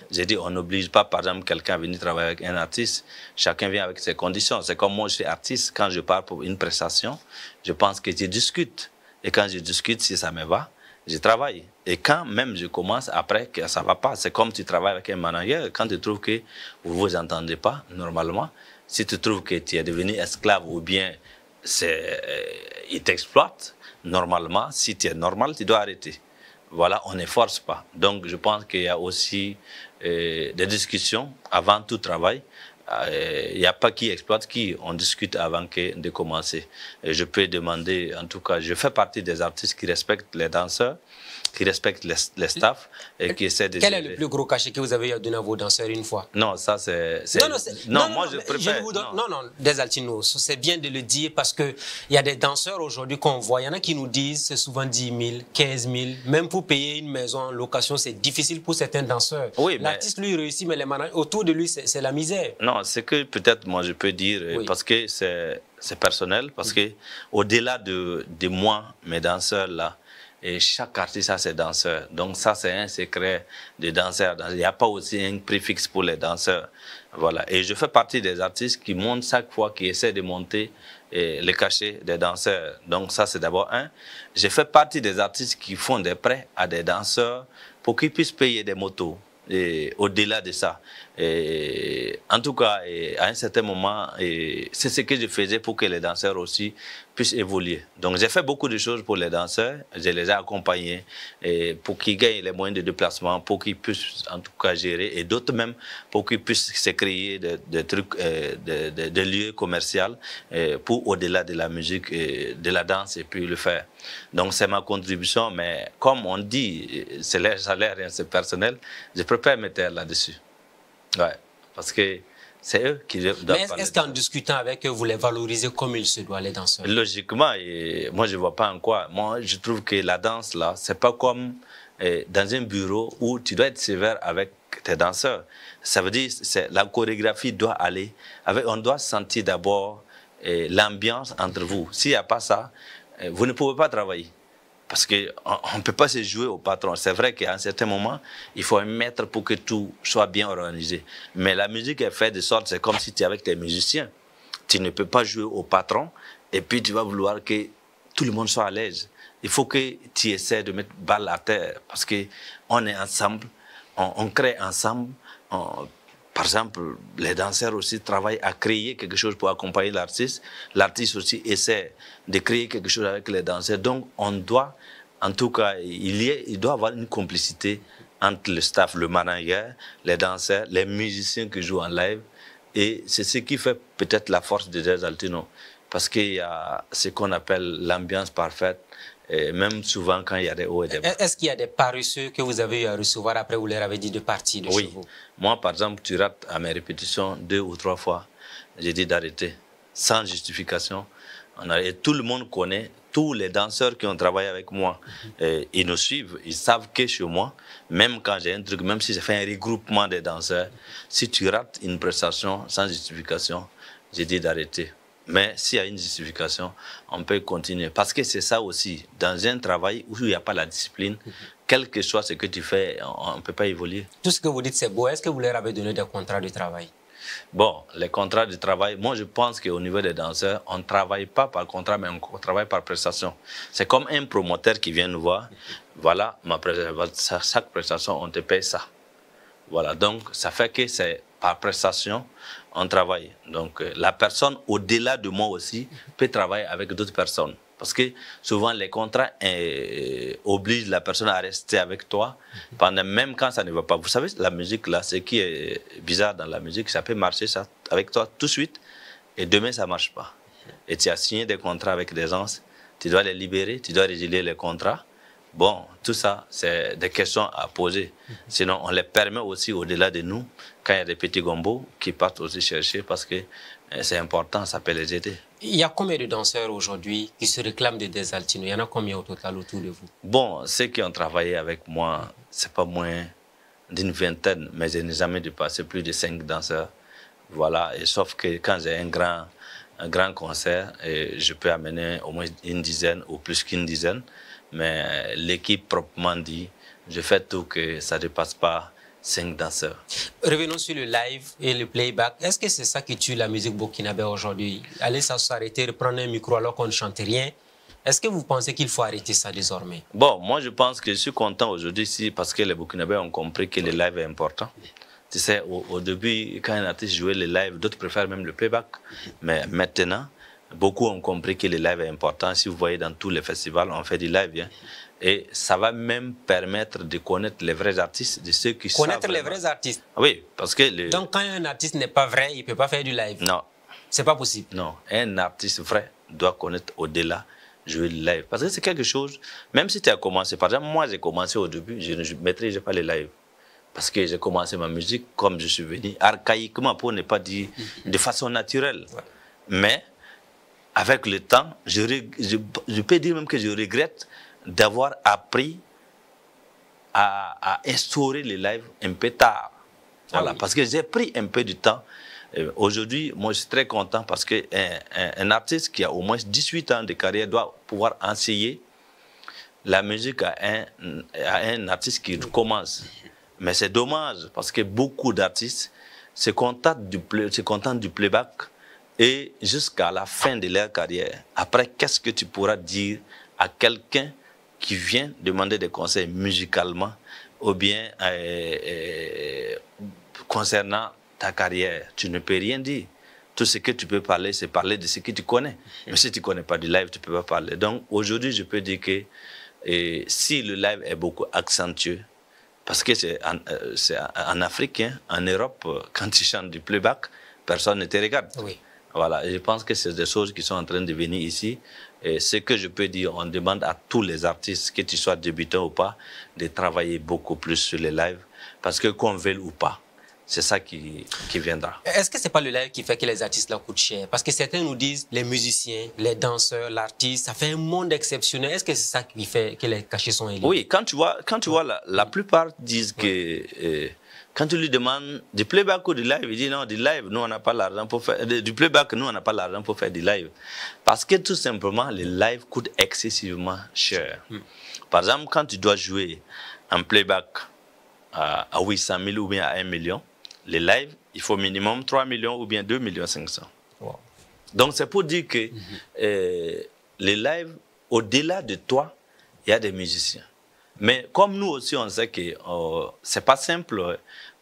Speaker 2: J'ai dit, on n'oblige pas, par exemple, quelqu'un à venir travailler avec un artiste. Chacun vient avec ses conditions. C'est comme moi, je suis artiste. Quand je pars pour une prestation, je pense que je discute. Et quand je discute, si ça me va, je travaille. Et quand même je commence, après, que ça ne va pas. C'est comme tu travailles avec un manager, quand tu trouves que vous ne vous entendez pas, normalement, si tu trouves que tu es devenu esclave ou bien il t'exploite, normalement, si tu es normal, tu dois arrêter. Voilà, on ne force pas. Donc, je pense qu'il y a aussi des discussions avant tout travail. Il n'y a pas qui exploite qui, on discute avant de commencer. Et je peux demander, en tout cas, je fais partie des artistes qui respectent les danseurs, qui respectent les staffs et qui essaient de...
Speaker 1: Quel est le plus gros cachet que vous avez donné à vos danseurs une fois?
Speaker 2: Non, ça c'est...
Speaker 1: Non,
Speaker 2: moi je préfère...
Speaker 1: Non, Desaltino, c'est bien de le dire parce qu'il y a des danseurs aujourd'hui qu'on voit, il y en a qui nous disent c'est souvent 10 000, 15 000, même pour payer une maison en location, c'est difficile pour certains danseurs.
Speaker 2: Oui,
Speaker 1: l'artiste, lui, réussit, mais les managers autour de lui, c'est la misère.
Speaker 2: Non, c'est que peut-être moi je peux dire,
Speaker 1: oui.
Speaker 2: Parce que c'est personnel, parce que au-delà de moi, mes danseurs là, et chaque artiste a ses danseurs. Donc ça, c'est un secret des danseurs. Il n'y a pas aussi un préfixe pour les danseurs. Voilà. Et je fais partie des artistes qui montent chaque fois, qui essaient de monter les cachets des danseurs. Donc ça, c'est d'abord un. Je fais partie des artistes qui font des prêts à des danseurs pour qu'ils puissent payer des motos. Et au-delà de ça, en tout cas, à un certain moment, c'est ce que je faisais pour que les danseurs aussi puissent évoluer. Donc, j'ai fait beaucoup de choses pour les danseurs. Je les ai accompagnés pour qu'ils gagnent les moyens de déplacement, pour qu'ils puissent en tout cas gérer, et d'autres même pour qu'ils puissent se créer des trucs, des lieux commerciaux pour au-delà de la musique, de la danse, et puis le faire. Donc, c'est ma contribution, mais comme on dit, c'est leur salaire et c'est personnel, je préfère me taire là-dessus. Ouais, parce que c'est eux qui doivent parler.
Speaker 1: Mais est-ce qu'en discutant avec eux, vous les valorisez comme il se doit, les danseurs?
Speaker 2: Logiquement, moi je ne vois pas en quoi. Moi, je trouve que la danse, là, c'est pas comme dans un bureau où tu dois être sévère avec tes danseurs. Ça veut dire que la chorégraphie doit aller. On doit sentir d'abord l'ambiance entre vous. S'il n'y a pas ça, vous ne pouvez pas travailler. Parce qu'on ne peut pas se jouer au patron. C'est vrai qu'à un certain moment, il faut un maître pour que tout soit bien organisé. Mais la musique est faite de sorte, c'est comme si tu es avec tes musiciens. Tu ne peux pas jouer au patron et puis tu vas vouloir que tout le monde soit à l'aise. Il faut que tu essaies de mettre balle à terre parce qu'on est ensemble, on crée ensemble. Par exemple, les danseurs aussi travaillent à créer quelque chose pour accompagner l'artiste. L'artiste aussi essaie de créer quelque chose avec les danseurs. Donc, on doit, en tout cas, il doit y avoir une complicité entre le staff, le manager, les danseurs, les musiciens qui jouent en live. Et c'est ce qui fait peut-être la force de Desaltino. Parce qu'il y a ce qu'on appelle l'ambiance parfaite. Et même souvent quand il y a des hauts et des bas.
Speaker 1: Est-ce qu'il y a des paresseux que vous avez eu à recevoir après vous leur avez dit de partir de chez vous?
Speaker 2: Moi, par exemple, tu rates à mes répétitions 2 ou 3 fois. J'ai dit d'arrêter, sans justification. Et tout le monde connaît, tous les danseurs qui ont travaillé avec moi, ils nous suivent, ils savent que chez moi, même quand j'ai un truc, même si j'ai fait un regroupement des danseurs, si tu rates une prestation sans justification, j'ai dit d'arrêter. Mais s'il y a une justification, on peut continuer. Parce que c'est ça aussi. Dans un travail où il n'y a pas la discipline, quel que soit ce que tu fais, on ne peut pas évoluer.
Speaker 1: Tout ce que vous dites, c'est beau. Est-ce que vous leur avez donné des contrats de travail?
Speaker 2: Bon, les contrats de travail, moi je pense qu'au niveau des danseurs, on ne travaille pas par contrat, mais on travaille par prestation. C'est comme un promoteur qui vient nous voir. Voilà, chaque prestation, on te paye ça. Voilà, donc ça fait que c'est par prestation, on travaille. Donc la personne au-delà de moi aussi peut travailler avec d'autres personnes. Parce que souvent les contrats obligent la personne à rester avec toi, pendant, même quand ça ne va pas. Vous savez, la musique là, ce qui est bizarre dans la musique, ça peut marcher ça, avec toi tout de suite et demain ça ne marche pas. Et tu as signé des contrats avec des gens, tu dois les libérer, tu dois résilier les contrats. Bon, tout ça, c'est des questions à poser. Sinon, on les permet aussi au-delà de nous, quand il y a des petits gombos qui partent aussi chercher parce que c'est important, ça peut les aider.
Speaker 1: Il y a combien de danseurs aujourd'hui qui se réclament de Desaltino? Il y en a combien au total autour de vous?
Speaker 2: Bon, ceux qui ont travaillé avec moi, c'est pas moins d'une vingtaine, mais je n'ai jamais dépassé plus de 5 danseurs. Voilà, et sauf que quand j'ai un grand concert, je peux amener au moins une dizaine ou plus qu'une dizaine. Mais l'équipe proprement dit, je fais tout que ça ne dépasse pas 5 danseurs.
Speaker 1: Revenons sur le live et le playback. Est-ce que c'est ça qui tue la musique burkinabé aujourd'hui? Aller s'arrêter, reprendre un micro alors qu'on ne chante rien Est-ce que vous pensez qu'il faut arrêter ça désormais?
Speaker 2: Bon, moi je pense que je suis content aujourd'hui ici parce que les Burkinabés ont compris que le live est important. Tu sais, au début, quand un artiste jouait le live, d'autres préfèrent même le playback. Mais maintenant, beaucoup ont compris que le live est important. Si vous voyez dans tous les festivals, on fait du live. Hein. Et ça va même permettre de connaître les vrais artistes, de ceux qui savent.
Speaker 1: Connaître les vrais artistes?
Speaker 2: Oui, parce que...
Speaker 1: Donc quand un artiste n'est pas vrai, il ne peut pas faire du live?
Speaker 2: Non.
Speaker 1: C'est pas possible?
Speaker 2: Non, un artiste vrai doit connaître au-delà jouer le live. Parce que c'est quelque chose, même si tu as commencé, par exemple, moi j'ai commencé au début, je ne maîtrisais pas les lives. Parce que j'ai commencé ma musique comme je suis venu, archaïquement pour ne pas dire de façon naturelle. Ouais. Mais avec le temps, je peux dire même que je regrette d'avoir appris à instaurer les lives un peu tard. Voilà, parce que j'ai pris un peu du temps. Aujourd'hui, moi, je suis très content parce qu'un artiste qui a au moins 18 ans de carrière doit pouvoir enseigner la musique à un artiste qui commence. Mais c'est dommage parce que beaucoup d'artistes se contentent du playback et jusqu'à la fin de leur carrière. Après, qu'est-ce que tu pourras dire à quelqu'un qui vient demander des conseils musicalement ou bien concernant ta carrière? Tu ne peux rien dire. Tout ce que tu peux parler, c'est parler de ce que tu connais. Mais si tu ne connais pas du live, tu ne peux pas parler. Donc aujourd'hui, je peux dire que si le live est beaucoup accentué, parce que c'est en Afrique, hein, en Europe, quand tu chantes du playback, personne ne te regarde. Oui. Voilà, et je pense que c'est des choses qui sont en train de venir ici. Et ce que je peux dire, on demande à tous les artistes, que tu sois débutant ou pas, de travailler beaucoup plus sur les lives. Parce que qu'on veuille ou pas, c'est ça qui viendra.
Speaker 1: Est-ce que ce n'est pas le live qui fait que les artistes là coûtent cher? Parce que certains nous disent, les musiciens, les danseurs, l'artiste, ça fait un monde exceptionnel. Est-ce que c'est ça qui fait que les cachets sont élevés?
Speaker 2: Oui, quand tu vois la plupart disent que... quand tu lui demandes du playback ou du live, il dit non, du live, nous on n'a pas l'argent pour faire... Du playback, nous on n'a pas l'argent pour faire du live. Parce que tout simplement, le live coûte excessivement cher. Par exemple, quand tu dois jouer un playback à 800 000 ou bien à 1 million, les lives, il faut minimum 3 millions ou bien 2 millions 500. Wow. Donc c'est pour dire que les lives, au-delà de toi, il y a des musiciens. Mais comme nous aussi, on sait que c'est pas simple,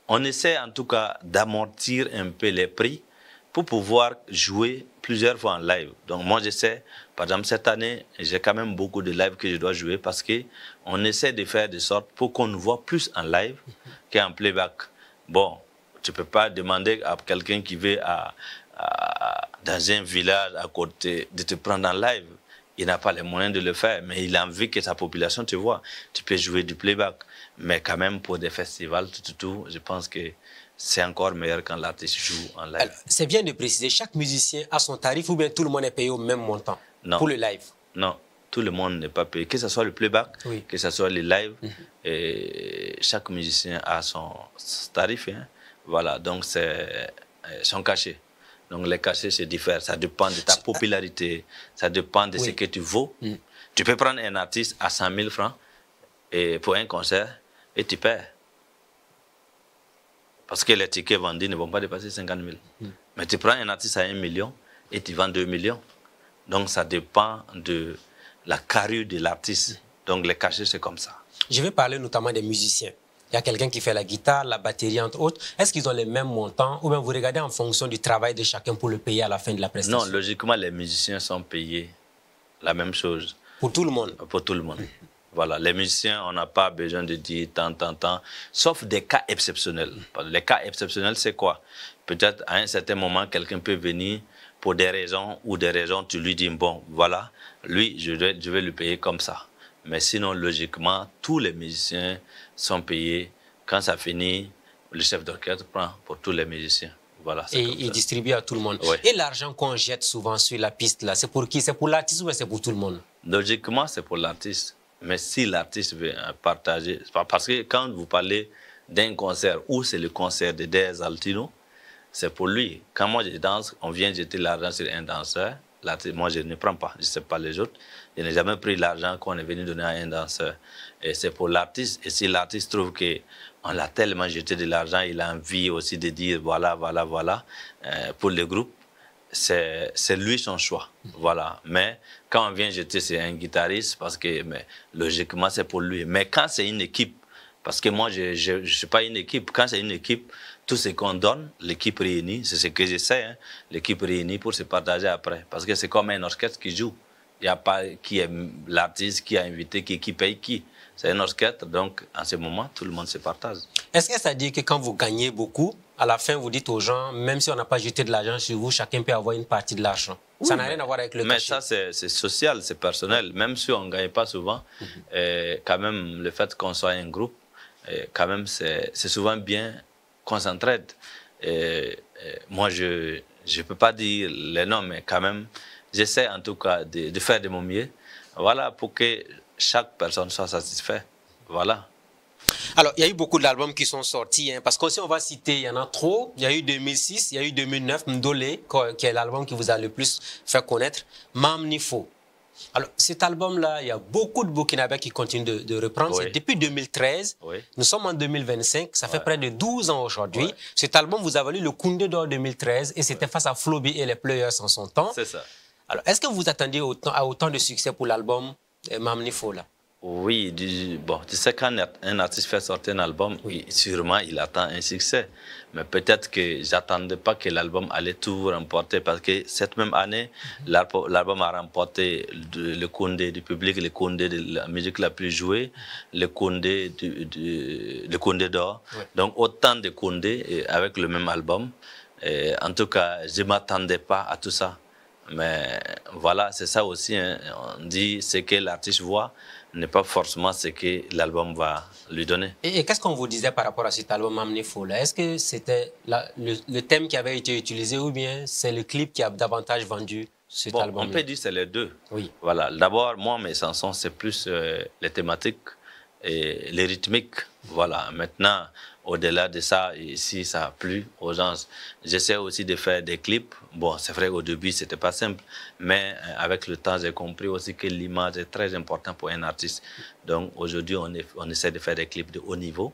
Speaker 2: on essaie en tout cas d'amortir un peu les prix pour pouvoir jouer plusieurs fois en live. Donc moi j'essaie, par exemple cette année, j'ai quand même beaucoup de lives que je dois jouer parce qu'on essaie de faire de sorte pour qu'on nous voit plus en live qu'en playback. Bon, tu ne peux pas demander à quelqu'un qui vit dans un village à côté de te prendre en live. Il n'a pas les moyens de le faire, mais il a envie que sa population te voit. Tu peux jouer du playback, mais quand même pour des festivals, je pense que c'est encore meilleur quand l'artiste joue en live.
Speaker 1: C'est bien de préciser, chaque musicien a son tarif ou bien tout le monde est payé au même montant pour le live?
Speaker 2: Non, tout le monde n'est pas payé. Que ce soit le playback, que ce soit le live, et chaque musicien a son tarif. Hein. Voilà, donc c'est son cachet. Donc les cachets se diffèrent, ça dépend de ta popularité, ça dépend de ce que tu vaux. Tu peux prendre un artiste à 100 000 francs et pour un concert et tu perds. Parce que les tickets vendus ne vont pas dépasser 50 000. Mais tu prends un artiste à 1 million et tu vends 2 millions. Donc ça dépend de la carrure de l'artiste. Donc les cachets, c'est comme ça.
Speaker 1: Je vais parler notamment des musiciens. Il y a quelqu'un qui fait la guitare, la batterie, entre autres. Est-ce qu'ils ont les mêmes montants ou bien vous regardez en fonction du travail de chacun pour le payer à la fin de la prestation?
Speaker 2: Non, logiquement, les musiciens sont payés la même chose.
Speaker 1: Pour tout le monde?
Speaker 2: Pour tout le monde. Voilà, les musiciens, on n'a pas besoin de dire tant, sauf des cas exceptionnels. Les cas exceptionnels, c'est quoi? Peut-être à un certain moment, quelqu'un peut venir pour des raisons ou des raisons, tu lui dis, bon, voilà, lui, je vais lui payer comme ça. Mais sinon, logiquement, tous les musiciens sont payés. Quand ça finit, le chef d'orchestre prend pour tous les musiciens. Voilà,
Speaker 1: et il distribue à tout le monde.
Speaker 2: Ouais.
Speaker 1: Et l'argent qu'on jette souvent sur la piste, là, c'est pour qui? C'est pour l'artiste ou c'est pour tout le monde?
Speaker 2: Logiquement, c'est pour l'artiste. Mais si l'artiste veut partager... Parce que quand vous parlez d'un concert où c'est le concert de Des Altino, c'est pour lui. Quand moi je danse, on vient jeter l'argent sur un danseur. Moi, je ne prends pas. Je ne sais pas les autres. Je n'ai jamais pris l'argent qu'on est venu donner à un danseur. Et c'est pour l'artiste. Et si l'artiste trouve qu'on l'a tellement jeté de l'argent, il a envie aussi de dire voilà, pour le groupe, c'est lui son choix. Voilà. Mais quand on vient jeter, c'est un guitariste, parce que logiquement, c'est pour lui. Mais quand c'est une équipe, parce que moi, je ne suis pas une équipe. Quand c'est une équipe, tout ce qu'on donne, l'équipe réunie, c'est ce que j'essaie, hein, l'équipe réunie pour se partager après. Parce que c'est comme un orchestre qui joue. Il n'y a pas qui est l'artiste, qui a invité, qui paye qui. C'est un orchestre, donc en ce moment, tout le monde se partage.
Speaker 1: Est-ce que ça dit que quand vous gagnez beaucoup, à la fin, vous dites aux gens, même si on n'a pas jeté de l'argent sur vous, chacun peut avoir une partie de l'argent? Oui, ça n'a rien à voir avec le cachet.
Speaker 2: Mais ça, c'est social, c'est personnel. Même si on ne gagne pas souvent, quand même, le fait qu'on soit un groupe, quand même, c'est souvent bien qu'on s'entraide. Moi, je ne peux pas dire les noms, mais quand même, j'essaie en tout cas de faire de mon mieux, voilà, pour que chaque personne soit satisfaite. Voilà.
Speaker 1: Alors, il y a eu beaucoup d'albums qui sont sortis, hein, parce que si on va citer, il y en a trop. Il y a eu 2006, il y a eu 2009, Ndolé, qui est l'album qui vous a le plus fait connaître, Mam Nifo. Alors, cet album-là, il y a beaucoup de Burkinabés qui continuent de reprendre. Oui. C'est depuis 2013. Oui. Nous sommes en 2025. Ça fait près de 12 ans aujourd'hui. Oui. Cet album vous a valu le Koundé d'or 2013 et c'était face à Flobi et les Players en son temps.
Speaker 2: C'est ça.
Speaker 1: Alors, est-ce que vous attendiez à autant de succès pour l'album Mam Nifo là?
Speaker 2: Oui, bon, tu sais, quand un artiste fait sortir un album, sûrement il attend un succès. Mais peut-être que je n'attendais pas que l'album allait tout remporter, parce que cette même année, l'album a remporté le Koundé du public, le Koundé de la musique la plus jouée, le Koundé d'or. Oui. Donc autant de Koundé avec le même album. En tout cas, je ne m'attendais pas à tout ça. Mais voilà, c'est ça aussi, hein. On dit ce que l'artiste voit n'est pas forcément ce que l'album va lui donner.
Speaker 1: Et qu'est-ce qu'on vous disait par rapport à cet album Mamnifo là? Est-ce que c'était le thème qui avait été utilisé ou bien c'est le clip qui a davantage vendu cet album?
Speaker 2: On peut dire que c'est les deux.
Speaker 1: Oui.
Speaker 2: Voilà. D'abord, moi, mes chansons, c'est plus les thématiques et les rythmiques. Voilà. Maintenant, au-delà de ça, ici, ça a plu aux gens. J'essaie aussi de faire des clips. Bon, c'est vrai, au début, c'était pas simple. Mais avec le temps, j'ai compris aussi que l'image est très importante pour un artiste. Donc, aujourd'hui, on essaie de faire des clips de haut niveau.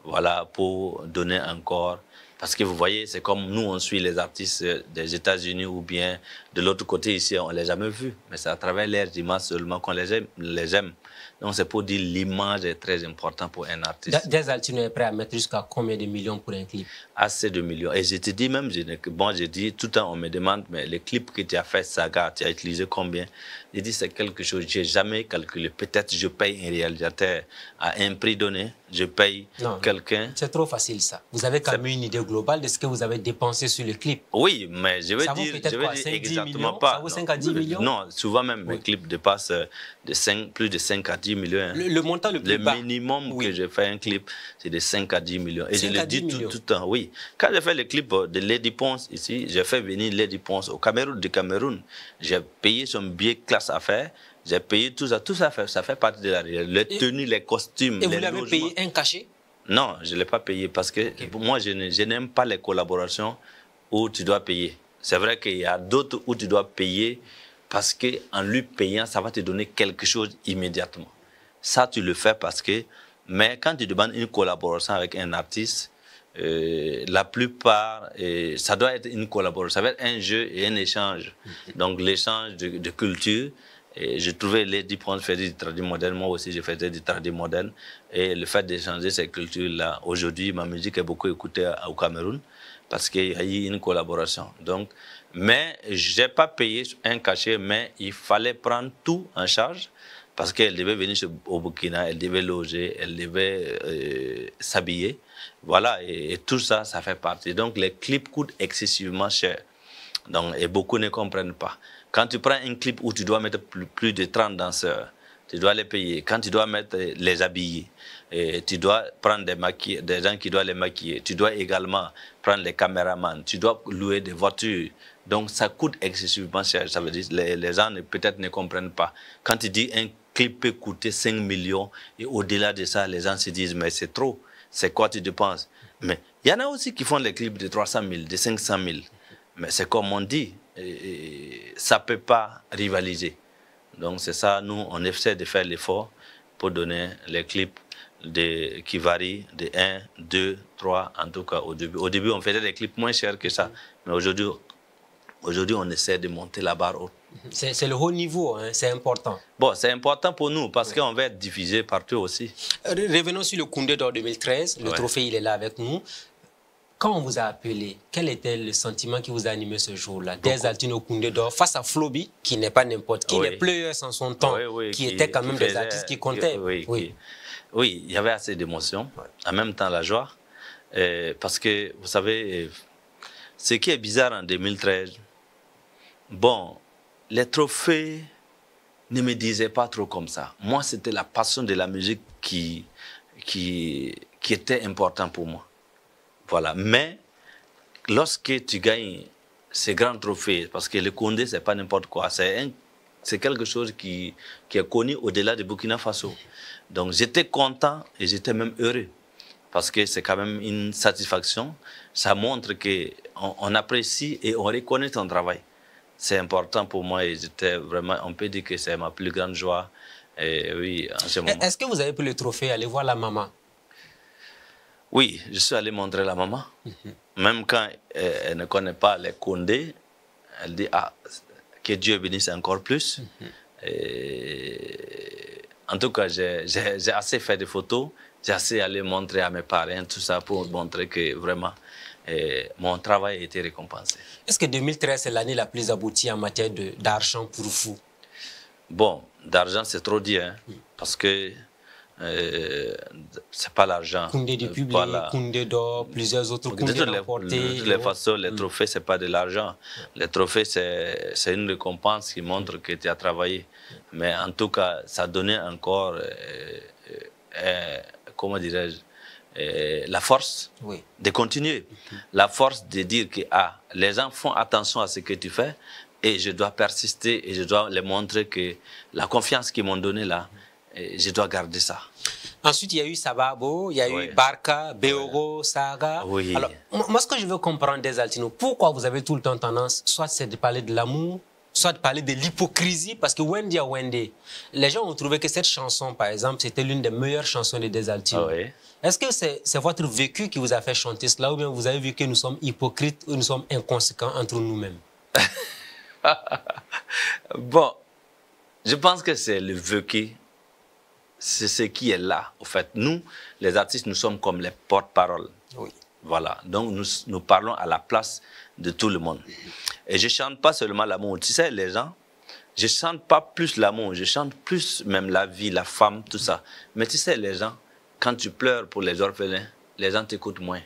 Speaker 2: Voilà, pour donner encore... Parce que vous voyez, c'est comme nous, on suit les artistes des États-Unis ou bien de l'autre côté ici, on ne les a jamais vus. Mais c'est à travers leurs images seulement qu'on les aime. Donc c'est pour dire l'image est très importante pour un artiste.
Speaker 1: Jazz Altino est prêt à mettre jusqu'à combien de millions pour un clip?
Speaker 2: Assez de millions. Et je te dis même, je dis tout le temps, on me demande, mais les clips que tu as fait, Saga, tu as utilisé combien? Je dis c'est quelque chose, je n'ai jamais calculé. Peut-être je paye un réalisateur à un prix donné, je paye quelqu'un.
Speaker 1: C'est trop facile ça. Vous avez quand même une idée globale de ce que vous avez dépensé sur le clip.
Speaker 2: Oui, mais je veux dire exactement pas.
Speaker 1: Ça vaut 5 à 10 millions?
Speaker 2: Non, souvent même mes clips dépassent plus de 5 à 10 millions.
Speaker 1: Le montant le plus bas?
Speaker 2: Le minimum que j'ai fait un clip, c'est de 5 à 10 millions. Et je le dis tout le temps, oui. Quand j'ai fait le clip de Lady Ponce ici, j'ai fait venir Lady Ponce au Cameroun. J'ai payé son billet classe affaires. J'ai payé tout ça fait partie de la réalité. Les tenues, les costumes,
Speaker 1: et vous l'avez payé un cachet?
Speaker 2: Non, je ne l'ai pas payé parce que moi, je n'aime pas les collaborations où tu dois payer. C'est vrai qu'il y a d'autres où tu dois payer parce qu'en lui payant, ça va te donner quelque chose immédiatement. Ça, tu le fais parce que... Mais quand tu demandes une collaboration avec un artiste, la plupart, ça doit être une collaboration. Ça va être un jeu et un échange. Donc, l'échange de culture... Et je trouvais Lady Ponce faisait du tradi moderne, moi aussi je faisais du tradi moderne. Et le fait d'échanger ces cultures-là, aujourd'hui, ma musique est beaucoup écoutée au Cameroun parce qu'il y a eu une collaboration. Donc, mais je n'ai pas payé un cachet, mais il fallait prendre tout en charge parce qu'elle devait venir au Burkina, elle devait loger, elle devait s'habiller. Voilà, et tout ça, ça fait partie. Donc, les clips coûtent excessivement cher. Donc, et beaucoup ne comprennent pas. Quand tu prends un clip où tu dois mettre plus de 30 danseurs, tu dois les payer. Quand tu dois les habiller, et tu dois prendre des gens qui doivent les maquiller. Tu dois également prendre les caméramans. Tu dois louer des voitures. Donc, ça coûte excessivement cher. Ça veut dire les gens peut-être ne comprennent pas. Quand tu dis un clip peut coûter 5 millions et au-delà de ça, les gens se disent mais c'est trop. C'est quoi tu dépenses? Mais il y en a aussi qui font les clips de 300 000, de 500 000. Mais c'est comme on dit. Ça ne peut pas rivaliser. Donc c'est ça, nous, on essaie de faire l'effort pour donner les clips qui varient de 1, 2, 3, en tout cas au début. Au début, on faisait des clips moins chers que ça. Mais aujourd'hui, Aujourd'hui, on essaie de monter la barre haute.
Speaker 1: C'est le haut niveau, hein, c'est important.
Speaker 2: Bon, c'est important pour nous parce qu'on va être diffusé partout aussi.
Speaker 1: Revenons sur le Koundé d'or 2013. Le trophée, il est là avec nous. Quand on vous a appelé, quel était le sentiment qui vous a animé ce jour-là? Des Altino Koundé d'or face à Flobi, qui n'est pas n'importe qui, les players en son temps, qui étaient quand même des artistes qui comptaient.
Speaker 2: Oui, il y avait assez d'émotions, en même temps la joie. Parce que, vous savez, ce qui est bizarre en 2013, bon, les trophées ne me disaient pas trop comme ça. Moi, c'était la passion de la musique qui était important pour moi. Voilà. Mais lorsque tu gagnes ces grands trophées, parce que le Koundé, ce n'est pas n'importe quoi, c'est quelque chose qui est connu au-delà de Burkina Faso. Donc j'étais content et j'étais même heureux, parce que c'est quand même une satisfaction. Ça montre qu'on apprécie et on reconnaît ton travail. C'est important pour moi et j'étais vraiment, on peut dire que c'est ma plus grande joie. Et oui, en ce moment.
Speaker 1: Est-ce que vous avez pris le trophée, aller voir la maman?
Speaker 2: Oui, je suis allé montrer la maman. Même quand elle ne connaît pas les Koundé, elle dit que Dieu bénisse encore plus. En tout cas, j'ai assez fait de photos, j'ai assez allé montrer à mes parents tout ça pour montrer que vraiment mon travail a été récompensé.
Speaker 1: Est-ce que 2013 c'est l'année la plus aboutie en matière d'argent pour vous?
Speaker 2: Bon, d'argent c'est trop dit, hein, parce que c'est pas l'argent.
Speaker 1: Koundé du public, Koundé d'or, plusieurs autres Koundé remportés.
Speaker 2: De toutes les façons, les trophées, c'est pas de l'argent. Les trophées, c'est une récompense qui montre que tu as travaillé. Mais en tout cas, ça donnait encore, comment dirais-je, la force de continuer. La force de dire que les gens font attention à ce que tu fais et je dois persister et je dois leur montrer que la confiance qu'ils m'ont donnée là, je dois garder ça.
Speaker 1: Ensuite, il y a eu Sababo, il y a eu Barka, Beoro, Saga. Alors, moi, ce que je veux comprendre des Altino, pourquoi vous avez tout le temps tendance, soit c'est de parler de l'amour, soit de parler de l'hypocrisie, parce que Wendy a Wendy, les gens ont trouvé que cette chanson, par exemple, c'était l'une des meilleures chansons des Altino. Est-ce que c'est votre vécu qui vous a fait chanter cela, ou bien vous avez vu que nous sommes hypocrites ou nous sommes inconséquents entre nous-mêmes?
Speaker 2: Bon, je pense que c'est le vécu. C'est ce qui est là. En fait, nous, les artistes, nous sommes comme les porte-paroles. Voilà. Donc, nous parlons à la place de tout le monde. Et je ne chante pas seulement l'amour. Tu sais, les gens, je ne chante pas plus l'amour. Je chante plus même la vie, la femme, tout ça. Mais tu sais, les gens, quand tu pleures pour les orphelins, les gens t'écoutent moins.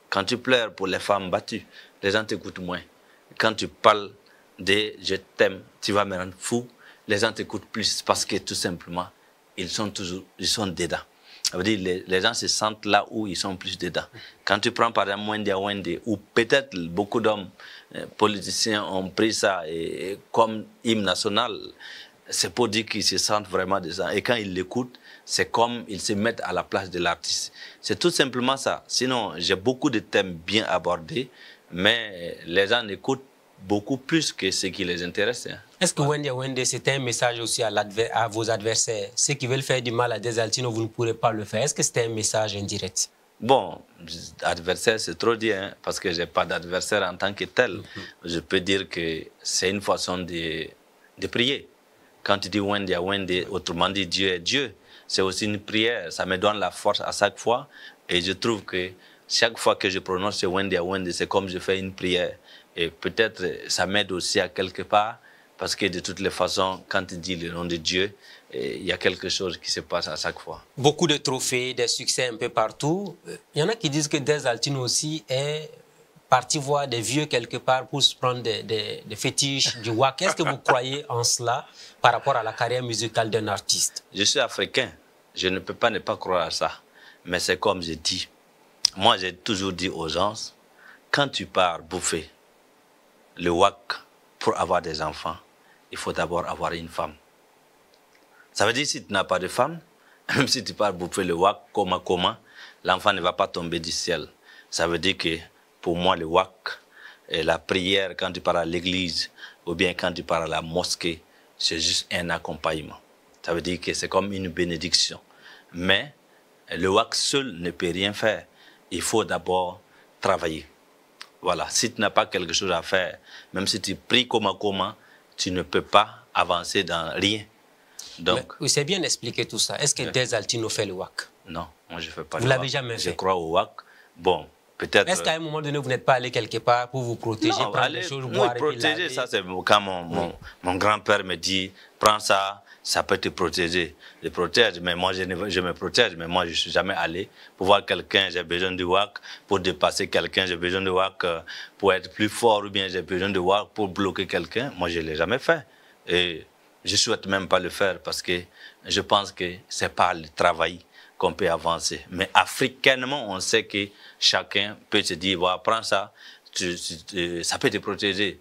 Speaker 2: Quand tu pleures pour les femmes battues, les gens t'écoutent moins. Quand tu parles de « je t'aime, tu vas me rendre fou », les gens t'écoutent plus parce que tout simplement, ils sont dedans. Ça veut dire les gens se sentent là où ils sont plus dedans. Quand tu prends par exemple Wendy, ou peut-être beaucoup d'hommes politiciens ont pris ça comme hymne national, c'est pour dire qu'ils se sentent vraiment dedans. Et quand ils l'écoutent, c'est comme ils se mettent à la place de l'artiste. C'est tout simplement ça. Sinon, j'ai beaucoup de thèmes bien abordés, mais les gens écoutent beaucoup plus que ce qui les intéresse.
Speaker 1: Est-ce que Wendy, c'était un message aussi à vos adversaires? Ceux qui veulent faire du mal à des Altino, vous ne pourrez pas le faire. Est-ce que c'était un message indirect?
Speaker 2: Bon, adversaire, c'est trop dit, hein, parce que je n'ai pas d'adversaire en tant que tel. Je peux dire que c'est une façon de prier. Quand tu dis Wendy, autrement dit Dieu est Dieu, c'est aussi une prière. Ça me donne la force à chaque fois. Et je trouve que chaque fois que je prononce Wendy, c'est comme je fais une prière. Et peut-être ça m'aide aussi à quelque part, parce que de toutes les façons, quand tu dis le nom de Dieu, il y a quelque chose qui se passe à chaque fois.
Speaker 1: Beaucoup de trophées, des succès un peu partout. Il y en a qui disent que Des Altino aussi est parti voir des vieux quelque part pour se prendre des fétiches du WAC. Est-ce que vous croyez en cela par rapport à la carrière musicale d'un artiste?
Speaker 2: Je suis africain. Je ne peux pas ne pas croire à ça. Mais c'est comme je dis. Moi, j'ai toujours dit aux gens, quand tu pars bouffer le WAC pour avoir des enfants, il faut d'abord avoir une femme. Ça veut dire que si tu n'as pas de femme, même si tu pars bouffer le WAC, comment, l'enfant ne va pas tomber du ciel. Ça veut dire que pour moi, le WAC, et la prière quand tu pars à l'église ou bien quand tu pars à la mosquée, c'est juste un accompagnement. Ça veut dire que c'est comme une bénédiction. Mais le WAC seul ne peut rien faire. Il faut d'abord travailler. Voilà, si tu n'as pas quelque chose à faire, même si tu pries comment, tu ne peux pas avancer dans rien. Donc,
Speaker 1: vous savez bien expliquer tout ça. Est-ce que Dez Altino fait le WAC?
Speaker 2: Non, moi je ne fais pas
Speaker 1: Vous
Speaker 2: le WAC.
Speaker 1: Vous l'avez jamais fait?
Speaker 2: Je crois au WAC. Bon, peut-être...
Speaker 1: Est-ce qu'à un moment donné, vous n'êtes pas allé quelque part pour vous protéger,
Speaker 2: non,
Speaker 1: prendre des choses, boire et puis
Speaker 2: protéger,
Speaker 1: laver?
Speaker 2: ça c'est quand mon grand-père me dit, prends ça, ça peut te protéger. Je protège, mais moi je me protège, mais moi je ne suis jamais allé. Pour voir quelqu'un, j'ai besoin de WAC. Pour dépasser quelqu'un, j'ai besoin de WAC. Pour être plus fort ou bien j'ai besoin de WAC pour bloquer quelqu'un. Moi je ne l'ai jamais fait. Et je ne souhaite même pas le faire parce que je pense que ce n'est pas le travail qu'on peut avancer. Mais africainement, on sait que chacun peut se dire, voilà, prends ça, ça peut te protéger.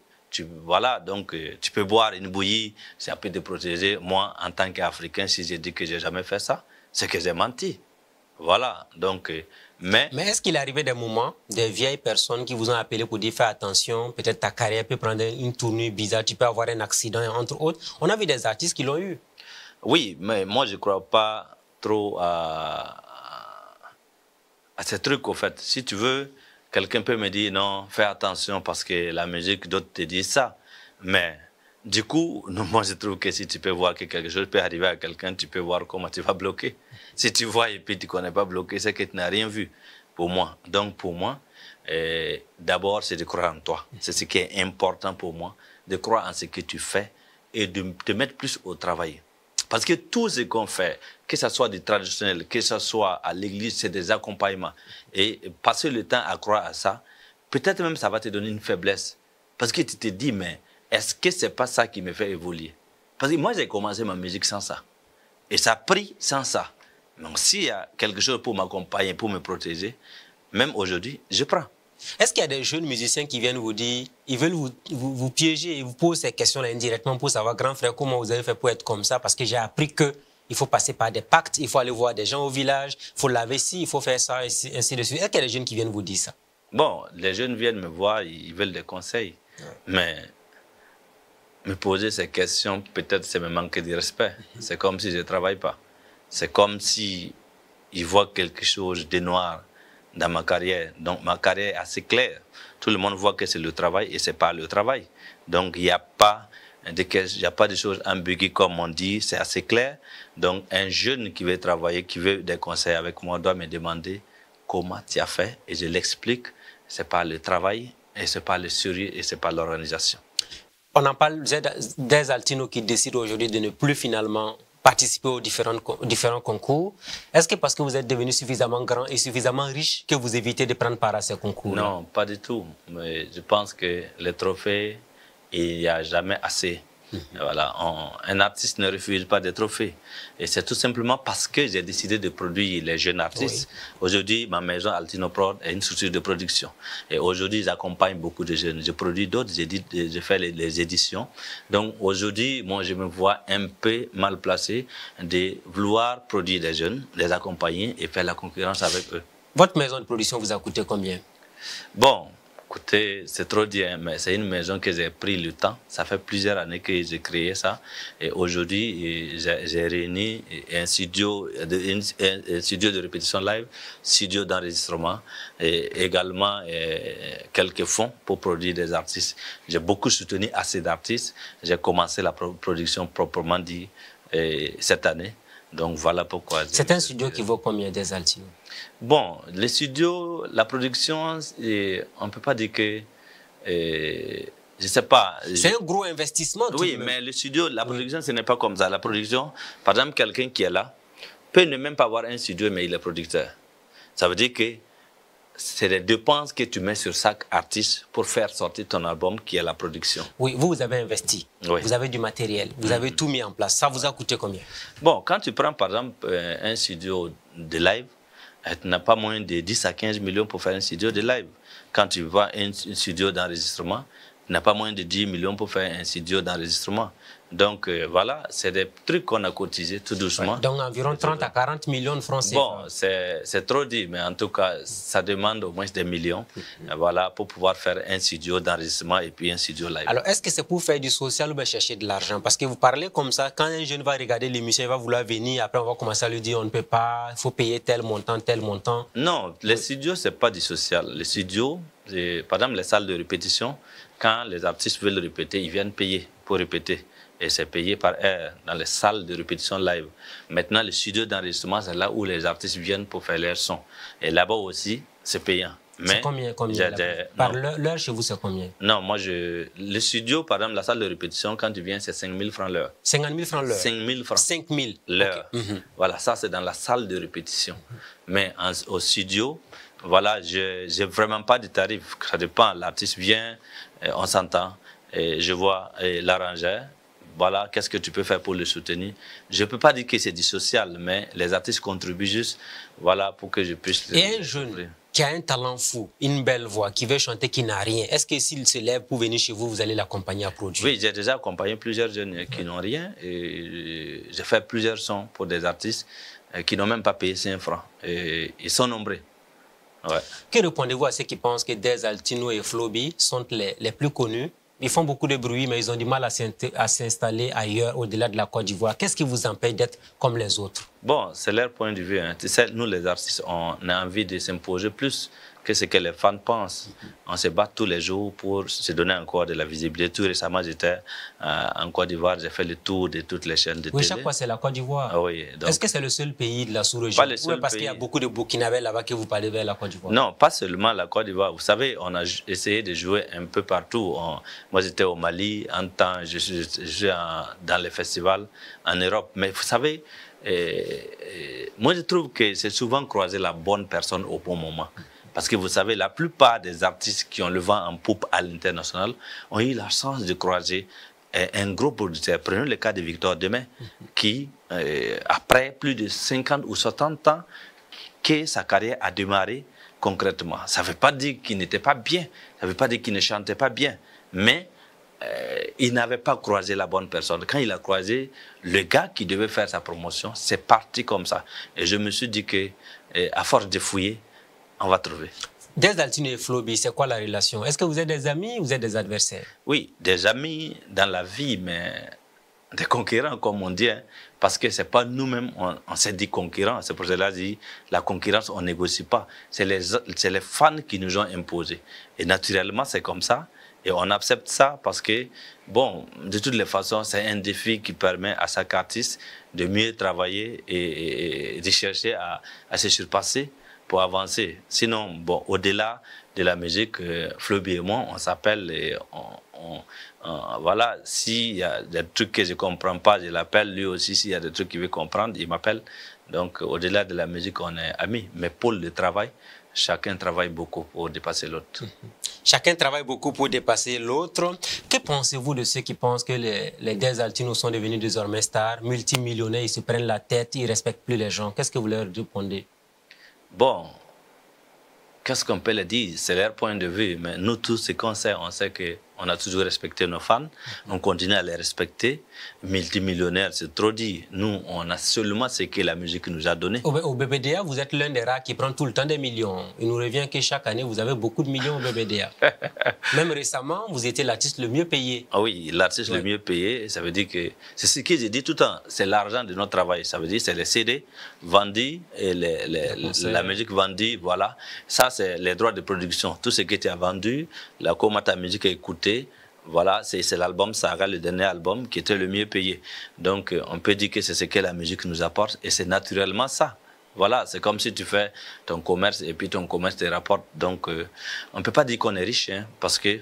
Speaker 2: Voilà, donc tu peux boire une bouillie, ça peut te protéger. Moi, en tant qu'Africain, si je dis que je n'ai jamais fait ça, c'est que j'ai menti. Voilà, donc... Mais
Speaker 1: est-ce qu'il est arrivé des moments, des vieilles personnes qui vous ont appelé pour dire fais attention, peut-être ta carrière peut prendre une tournure bizarre, tu peux avoir un accident, entre autres. On a vu des artistes qui l'ont eu.
Speaker 2: Oui, mais moi, je ne crois pas trop à ces trucs, au fait. Si tu veux, quelqu'un peut me dire non, fais attention parce que la musique, d'autres te disent ça. Mais du coup, moi, je trouve que si tu peux voir que quelque chose peut arriver à quelqu'un, tu peux voir comment tu vas bloquer. Si tu vois et puis tu ne connais pas bloquer, c'est que tu n'as rien vu pour moi. Donc, pour moi, d'abord, c'est de croire en toi. C'est ce qui est important pour moi, de croire en ce que tu fais et de te mettre plus au travail. Parce que tout ce qu'on fait, que ce soit du traditionnel, que ce soit à l'église, c'est des accompagnements. Et passer le temps à croire à ça, peut-être même ça va te donner une faiblesse. Parce que tu te dis, mais est-ce que ce n'est pas ça qui me fait évoluer? Parce que moi, j'ai commencé ma musique sans ça. Et ça a pris sans ça. Donc s'il y a quelque chose pour m'accompagner, pour me protéger, même aujourd'hui, je prends.
Speaker 1: Est-ce qu'il y a des jeunes musiciens qui viennent vous dire, ils veulent vous piéger et vous posent ces questions-là indirectement pour savoir, grand frère, comment vous avez fait pour être comme ça? Parce que j'ai appris qu'il faut passer par des pactes, il faut aller voir des gens au village, il faut laver ci, il faut faire ça, ainsi de suite. Est-ce qu'il y a des jeunes qui viennent vous dire ça?
Speaker 2: Bon, les jeunes viennent me voir, ils veulent des conseils. Ouais. Mais me poser ces questions, peut-être c'est me manquer de respect. C'est comme si je ne travaille pas. C'est comme si ils voient quelque chose de noir dans ma carrière. Donc ma carrière est assez claire. Tout le monde voit que c'est le travail et ce n'est pas le travail. Donc il n'y a pas de choses ambiguës comme on dit, c'est assez clair. Donc un jeune qui veut travailler, qui veut des conseils avec moi, doit me demander comment tu as fait et je l'explique. Ce n'est pas le travail et ce n'est pas le sérieux et ce n'est pas l'organisation.
Speaker 1: On en parle des Altino qui décident aujourd'hui de ne plus finalement participer aux différents concours. Est-ce que parce que vous êtes devenu suffisamment grand et suffisamment riche que vous évitez de prendre part à ces concours?
Speaker 2: Non, pas du tout. Mais je pense que les trophées, il n'y a jamais assez. Voilà, un artiste ne refuse pas des trophées. Et c'est tout simplement parce que j'ai décidé de produire les jeunes artistes. Oui. Aujourd'hui, ma maison Altino Prod est une structure de production. Et aujourd'hui, j'accompagne beaucoup de jeunes. Je produis d'autres, je fais les éditions. Donc aujourd'hui, moi, je me vois un peu mal placé de vouloir produire des jeunes, les accompagner et faire la concurrence avec eux.
Speaker 1: Votre maison de production vous a coûté combien?
Speaker 2: Bon, écoutez, c'est trop dire, mais c'est une maison que j'ai pris le temps. Ça fait plusieurs années que j'ai créé ça. Et aujourd'hui, j'ai réuni un studio de répétition live, studio d'enregistrement et également quelques fonds pour produire des artistes. J'ai beaucoup soutenu assez d'artistes. J'ai commencé la production proprement dit cette année. Donc voilà pourquoi.
Speaker 1: C'est un studio qui vaut combien des Altino?
Speaker 2: Bon, les studios, la production, on ne peut pas dire que... je ne sais pas.
Speaker 1: C'est un gros investissement.
Speaker 2: Oui, mais le studio, la production, ce n'est pas comme ça. La production, par exemple, quelqu'un qui est là peut ne même pas avoir un studio, mais il est producteur. Ça veut dire que c'est les dépenses que tu mets sur chaque artiste pour faire sortir ton album qui est la production.
Speaker 1: Oui, vous avez investi, oui. Vous avez du matériel, vous avez tout mis en place. Ça vous a coûté combien? Bon,
Speaker 2: quand tu prends par exemple un studio de live, tu n'as pas moins de 10 à 15 millions pour faire un studio de live. Quand tu vois un studio d'enregistrement, tu n'as pas moins de 10 millions pour faire un studio d'enregistrement. Donc voilà, c'est des trucs qu'on a cotisés tout doucement.
Speaker 1: Ouais, donc environ 30 à 40 millions de francs CFA.
Speaker 2: Bon, c'est trop dit, mais en tout cas, ça demande au moins des millions voilà, pour pouvoir faire un studio d'enregistrement et puis un studio live.
Speaker 1: Alors, est-ce que c'est pour faire du social ou bien chercher de l'argent? Parce que vous parlez comme ça, quand un jeune va regarder l'émission, il va vouloir venir, après on va commencer à lui dire on ne peut pas, il faut payer tel montant, tel montant.
Speaker 2: Non, les studios, ce n'est pas du social. Les studios, par exemple, les salles de répétition, quand les artistes veulent répéter, ils viennent payer pour répéter. Et c'est payé par heure dans les salles de répétition live. Maintenant, le studio d'enregistrement, c'est là où les artistes viennent pour faire leur son. Et là-bas aussi, c'est payant.
Speaker 1: C'est combien par l'heure chez vous, c'est combien?
Speaker 2: Non, moi, le studio, par exemple, la salle de répétition, quand tu viens, c'est 5 000 francs l'heure.
Speaker 1: 50 000 francs l'heure?
Speaker 2: 5 000 francs.
Speaker 1: 5 000
Speaker 2: l'heure. Okay. Voilà, ça, c'est dans la salle de répétition. Mais au studio, voilà, je n'ai vraiment pas de tarif. Ça dépend. L'artiste vient, on s'entend, je vois l'arrangeur. Voilà, qu'est-ce que tu peux faire pour le soutenir? Je ne peux pas dire que c'est du social, mais les artistes contribuent juste, voilà, pour que je puisse...
Speaker 1: Et un jeune qui a un talent fou, une belle voix, qui veut chanter, qui n'a rien, est-ce que s'il se lève pour venir chez vous, vous allez l'accompagner à produire?
Speaker 2: Oui, j'ai déjà accompagné plusieurs jeunes qui n'ont rien et j'ai fait plusieurs sons pour des artistes qui n'ont même pas payé 5 francs. Et ils sont nombreux. Ouais.
Speaker 1: Que répondez-vous à ceux qui pensent que Dez Altino et Flobi sont les plus connus? Ils font beaucoup de bruit, mais ils ont du mal à s'installer ailleurs, au-delà de la Côte d'Ivoire. Qu'est-ce qui vous empêche d'être comme les autres?
Speaker 2: Bon, c'est leur point de vue. Hein. Tu sais, nous, les artistes, on a envie de s'imposer plus que ce que les fans pensent. On se bat tous les jours pour se donner encore de la visibilité. Tout récemment, j'étais en Côte d'Ivoire, j'ai fait le tour de toutes les chaînes de télé.
Speaker 1: Oui, chaque fois, c'est la Côte d'Ivoire.
Speaker 2: Ah, oui,
Speaker 1: est-ce que c'est le seul pays de la sous-région?
Speaker 2: Pas le seul
Speaker 1: parce qu'il y a beaucoup de Burkinabés là-bas que vous parlez vers la Côte d'Ivoire.
Speaker 2: Non, pas seulement la Côte d'Ivoire. Vous savez, on a essayé de jouer un peu partout. Moi, j'étais au Mali, en temps, je suis dans les festivals en Europe. Mais vous savez, moi, je trouve que c'est souvent croiser la bonne personne au bon moment. Parce que vous savez, la plupart des artistes qui ont le vent en poupe à l'international ont eu la chance de croiser un gros producteur. Prenons le cas de Victor Demain, qui, après plus de 50 ou 60 ans, que sa carrière a démarré concrètement. Ça ne veut pas dire qu'il n'était pas bien, ça ne veut pas dire qu'il ne chantait pas bien, mais il n'avait pas croisé la bonne personne. Quand il a croisé le gars qui devait faire sa promotion, c'est parti comme ça. Et je me suis dit qu'à force de fouiller, on va trouver.
Speaker 1: Dez Altino et Flobi, c'est quoi la relation? Est-ce que vous êtes des amis ou vous êtes des adversaires?
Speaker 2: Oui, des amis dans la vie, mais des concurrents, comme on dit. Hein, parce que ce n'est pas nous-mêmes, on s'est dit concurrents. C'est pour cela que je dis la concurrence, on ne négocie pas. C'est les fans qui nous ont imposé. Et naturellement, c'est comme ça. Et on accepte ça parce que, bon, de toutes les façons, c'est un défi qui permet à chaque artiste de mieux travailler et de chercher à se surpasser pour avancer. Sinon, bon, au-delà de la musique, Flobi et moi, on s'appelle et voilà, s'il y a des trucs que je ne comprends pas, je l'appelle. Lui aussi, s'il y a des trucs qu'il veut comprendre, il m'appelle. Donc, au-delà de la musique, on est amis. Mais pour le travail, chacun travaille beaucoup pour dépasser l'autre.
Speaker 1: Chacun travaille beaucoup pour dépasser l'autre. Que pensez-vous de ceux qui pensent que les Dez Altino sont devenus désormais stars, multimillionnaires, ils se prennent la tête, ils ne respectent plus les gens? Qu'est-ce que vous leur répondez?
Speaker 2: Bon, qu'est-ce qu'on peut leur dire? C'est leur point de vue. Mais nous tous, ce qu'on sait, on sait qu'on a toujours respecté nos fans. On continue à les respecter. Multimillionnaires, c'est trop dit. Nous, on a seulement ce que la musique nous a donné.
Speaker 1: Au BBDA, vous êtes l'un des rares qui prend tout le temps des millions. Il nous revient que chaque année, vous avez beaucoup de millions au BBDA. Même récemment, vous étiez l'artiste le mieux payé.
Speaker 2: Ah oui, l'artiste le mieux payé, ça veut dire que... C'est ce que j'ai dit tout le temps, c'est l'argent de notre travail. Ça veut dire que c'est les CD vendus et la musique vendue, voilà. Ça, c'est les droits de production. Tout ce qui était vendu, comment ta musique est écoutée, voilà, c'est l'album Saga, le dernier album, qui était le mieux payé. Donc, on peut dire que c'est ce que la musique nous apporte et c'est naturellement ça. Voilà, c'est comme si tu fais ton commerce et puis ton commerce te rapporte. Donc, on ne peut pas dire qu'on est riche, hein, parce que,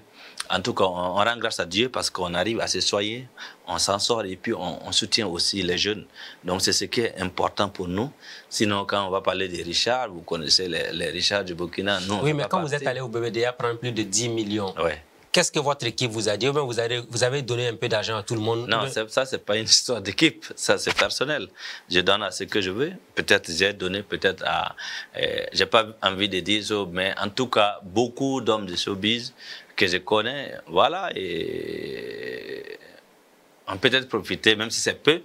Speaker 2: en tout cas, on rend grâce à Dieu parce qu'on arrive à se soigner, on s'en sort et puis on soutient aussi les jeunes. Donc, c'est ce qui est important pour nous. Sinon, quand on va parler des Richards, vous connaissez les Richards du Burkina, non.
Speaker 1: Oui, mais quand vous êtes allé au BBDA prendre plus de 10 millions,
Speaker 2: ouais.
Speaker 1: Qu'est-ce que votre équipe vous a dit? Ou bien vous avez donné un peu d'argent à tout le monde?
Speaker 2: Non, ça, ce n'est pas une histoire d'équipe. Ça, c'est personnel. Je donne à ce que je veux. Peut-être j'ai donné, peut-être à... je n'ai pas envie de dire ça, mais en tout cas, beaucoup d'hommes de showbiz que je connais, voilà, et on peut peut-être profiter, même si c'est peu.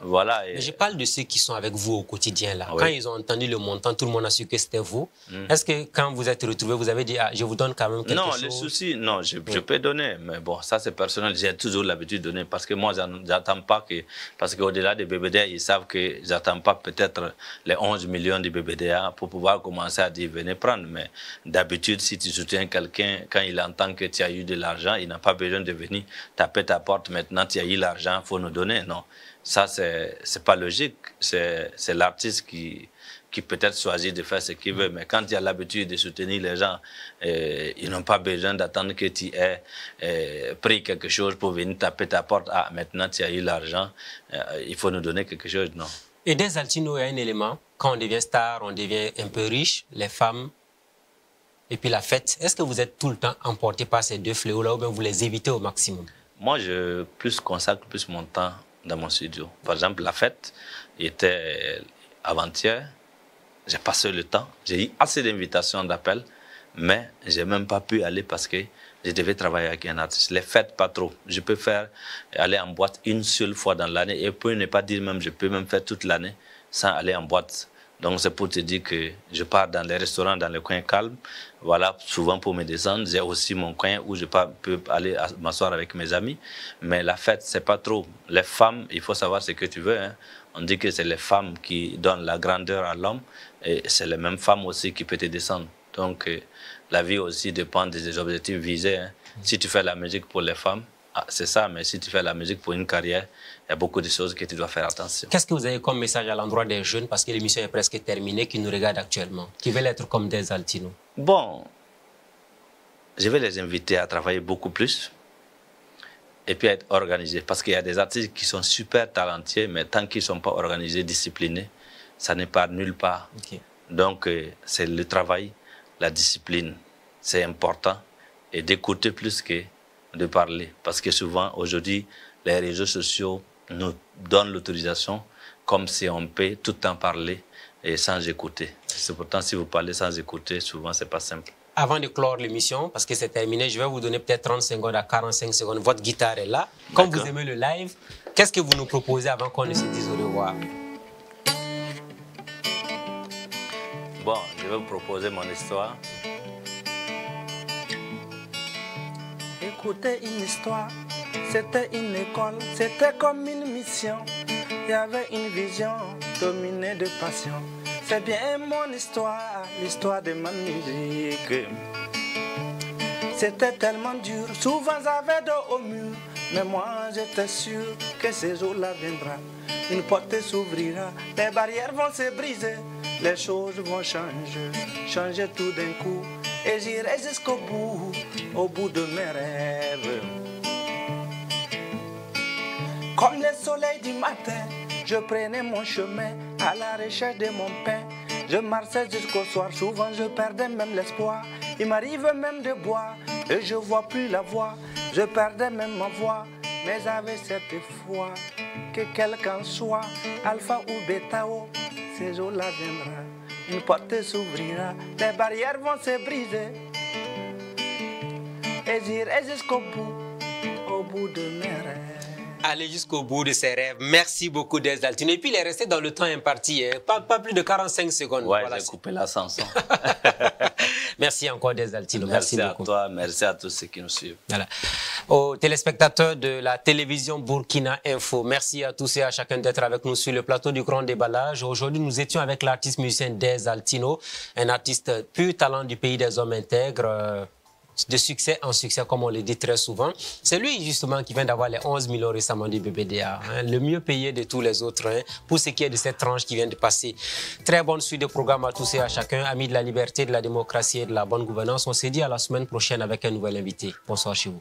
Speaker 2: Voilà.
Speaker 1: Mais je parle de ceux qui sont avec vous au quotidien. Là.
Speaker 2: Oui.
Speaker 1: Quand ils ont entendu le montant, tout le monde a su que c'était vous. Est-ce que quand vous êtes retrouvés, vous avez dit ah, je vous donne quand même quelque chose?
Speaker 2: Non, les soucis, non, je peux donner. Mais bon, ça c'est personnel. J'ai toujours l'habitude de donner parce que moi, j'attends pas que. Parce qu'au-delà des BBDA, ils savent que j'attends pas peut-être les 11 millions de BBDA pour pouvoir commencer à dire venez prendre. Mais d'habitude, si tu soutiens quelqu'un, quand il entend que tu as eu de l'argent, il n'a pas besoin de venir taper ta porte. Maintenant, tu as eu l'argent, il faut nous donner. Non. Ça, c'est pas logique. C'est l'artiste qui peut-être choisit de faire ce qu'il veut. Mais quand il a l'habitude de soutenir les gens, ils n'ont pas besoin d'attendre que tu aies pris quelque chose pour venir taper ta porte. Ah, maintenant tu as eu l'argent, il faut nous donner quelque chose. Non.
Speaker 1: Et Dez Altino, il y a un élément. Quand on devient star, on devient un peu riche, les femmes, et puis la fête. Est-ce que vous êtes tout le temps emporté par ces deux fléaux-là ou bien vous les évitez au maximum?
Speaker 2: Moi, je consacre plus mon temps dans mon studio. Par exemple, la fête était avant-hier. J'ai passé le temps. J'ai eu assez d'invitations, d'appels, mais je n'ai même pas pu aller parce que je devais travailler avec un artiste. Les fêtes, pas trop. Je peux aller en boîte une seule fois dans l'année et pour ne pas dire même, je peux même faire toute l'année sans aller en boîte. Donc c'est pour te dire que je pars dans les restaurants, dans les coins calmes. Voilà, souvent pour me descendre. J'ai aussi mon coin où je peux aller m'asseoir avec mes amis. Mais la fête, c'est pas trop. Les femmes, il faut savoir ce que tu veux. Hein. On dit que c'est les femmes qui donnent la grandeur à l'homme. Et c'est les mêmes femmes aussi qui peuvent te descendre. Donc la vie aussi dépend des objectifs visés. Hein. Si tu fais la musique pour les femmes, c'est ça. Mais si tu fais la musique pour une carrière, il y a beaucoup de choses que tu dois faire attention.
Speaker 1: Qu'est-ce que vous avez comme message à l'endroit des jeunes, parce que l'émission est presque terminée, qui nous regardent actuellement, qui veulent être comme Dez Altino?
Speaker 2: Bon, je vais les inviter à travailler beaucoup plus et puis à être organisés. Parce qu'il y a des artistes qui sont super talentueux, mais tant qu'ils ne sont pas organisés, disciplinés, ça n'est pas nulle part. Okay. Donc, c'est le travail, la discipline, c'est important. Et d'écouter plus que de parler. Parce que souvent, aujourd'hui, les réseaux sociaux nous donnent l'autorisation comme si on peut tout le temps parler et sans écouter. C'est pourtant, si vous parlez sans écouter, souvent, ce n'est pas simple.
Speaker 1: Avant de clore l'émission, parce que c'est terminé, je vais vous donner peut-être 30 secondes à 45 secondes. Votre guitare est là. Comme vous aimez le live, qu'est-ce que vous nous proposez avant qu'on ne se dise au revoir?
Speaker 2: Bon, je vais vous proposer mon histoire.
Speaker 3: Écoutez une histoire, c'était une école, c'était comme une mission. Il y avait une vision dominée de passion. C'est bien mon histoire, l'histoire de ma musique. C'était tellement dur, souvent j'avais dos au mur. Mais moi j'étais sûr que ce jour-là viendra. Une porte s'ouvrira, les barrières vont se briser. Les choses vont changer, changer tout d'un coup. Et j'irai jusqu'au bout, au bout de mes rêves. Comme le soleil du matin, je prenais mon chemin à la recherche de mon pain. Je marchais jusqu'au soir, souvent je perdais même l'espoir. Il m'arrive même de boire et je vois plus la voix. Je perdais même ma voix, mais j'avais cette foi que quelqu'un soit alpha ou bêta, ce jour-là viendra. Une porte s'ouvrira, les barrières vont se briser. Et j'irai jusqu'au bout, au bout de mes rêves.
Speaker 1: Aller jusqu'au bout de ses rêves. Merci beaucoup, Dez Altino. Et puis, il est resté dans le temps imparti, hein. Pas plus de 45 secondes.
Speaker 2: Ouais, voilà, j'ai coupé la chanson.
Speaker 1: Merci encore, Dez Altino.
Speaker 2: Merci beaucoup. À toi, merci à tous ceux qui nous suivent.
Speaker 1: Voilà. Aux téléspectateurs de la télévision Burkina Info, merci à tous et à chacun d'être avec nous sur le plateau du Grand Déballage. Aujourd'hui, nous étions avec l'artiste musicien Dez Altino, un artiste pur talent du pays des hommes intègres. De succès en succès, comme on le dit très souvent. C'est lui, justement, qui vient d'avoir les 11 millions récemment du BBDA, hein, le mieux payé de tous les autres, hein, pour ce qui est de cette tranche qui vient de passer. Très bonne suite de programme à tous et à chacun. Amis de la liberté, de la démocratie et de la bonne gouvernance. On se dit à la semaine prochaine avec un nouvel invité. Bonsoir chez vous.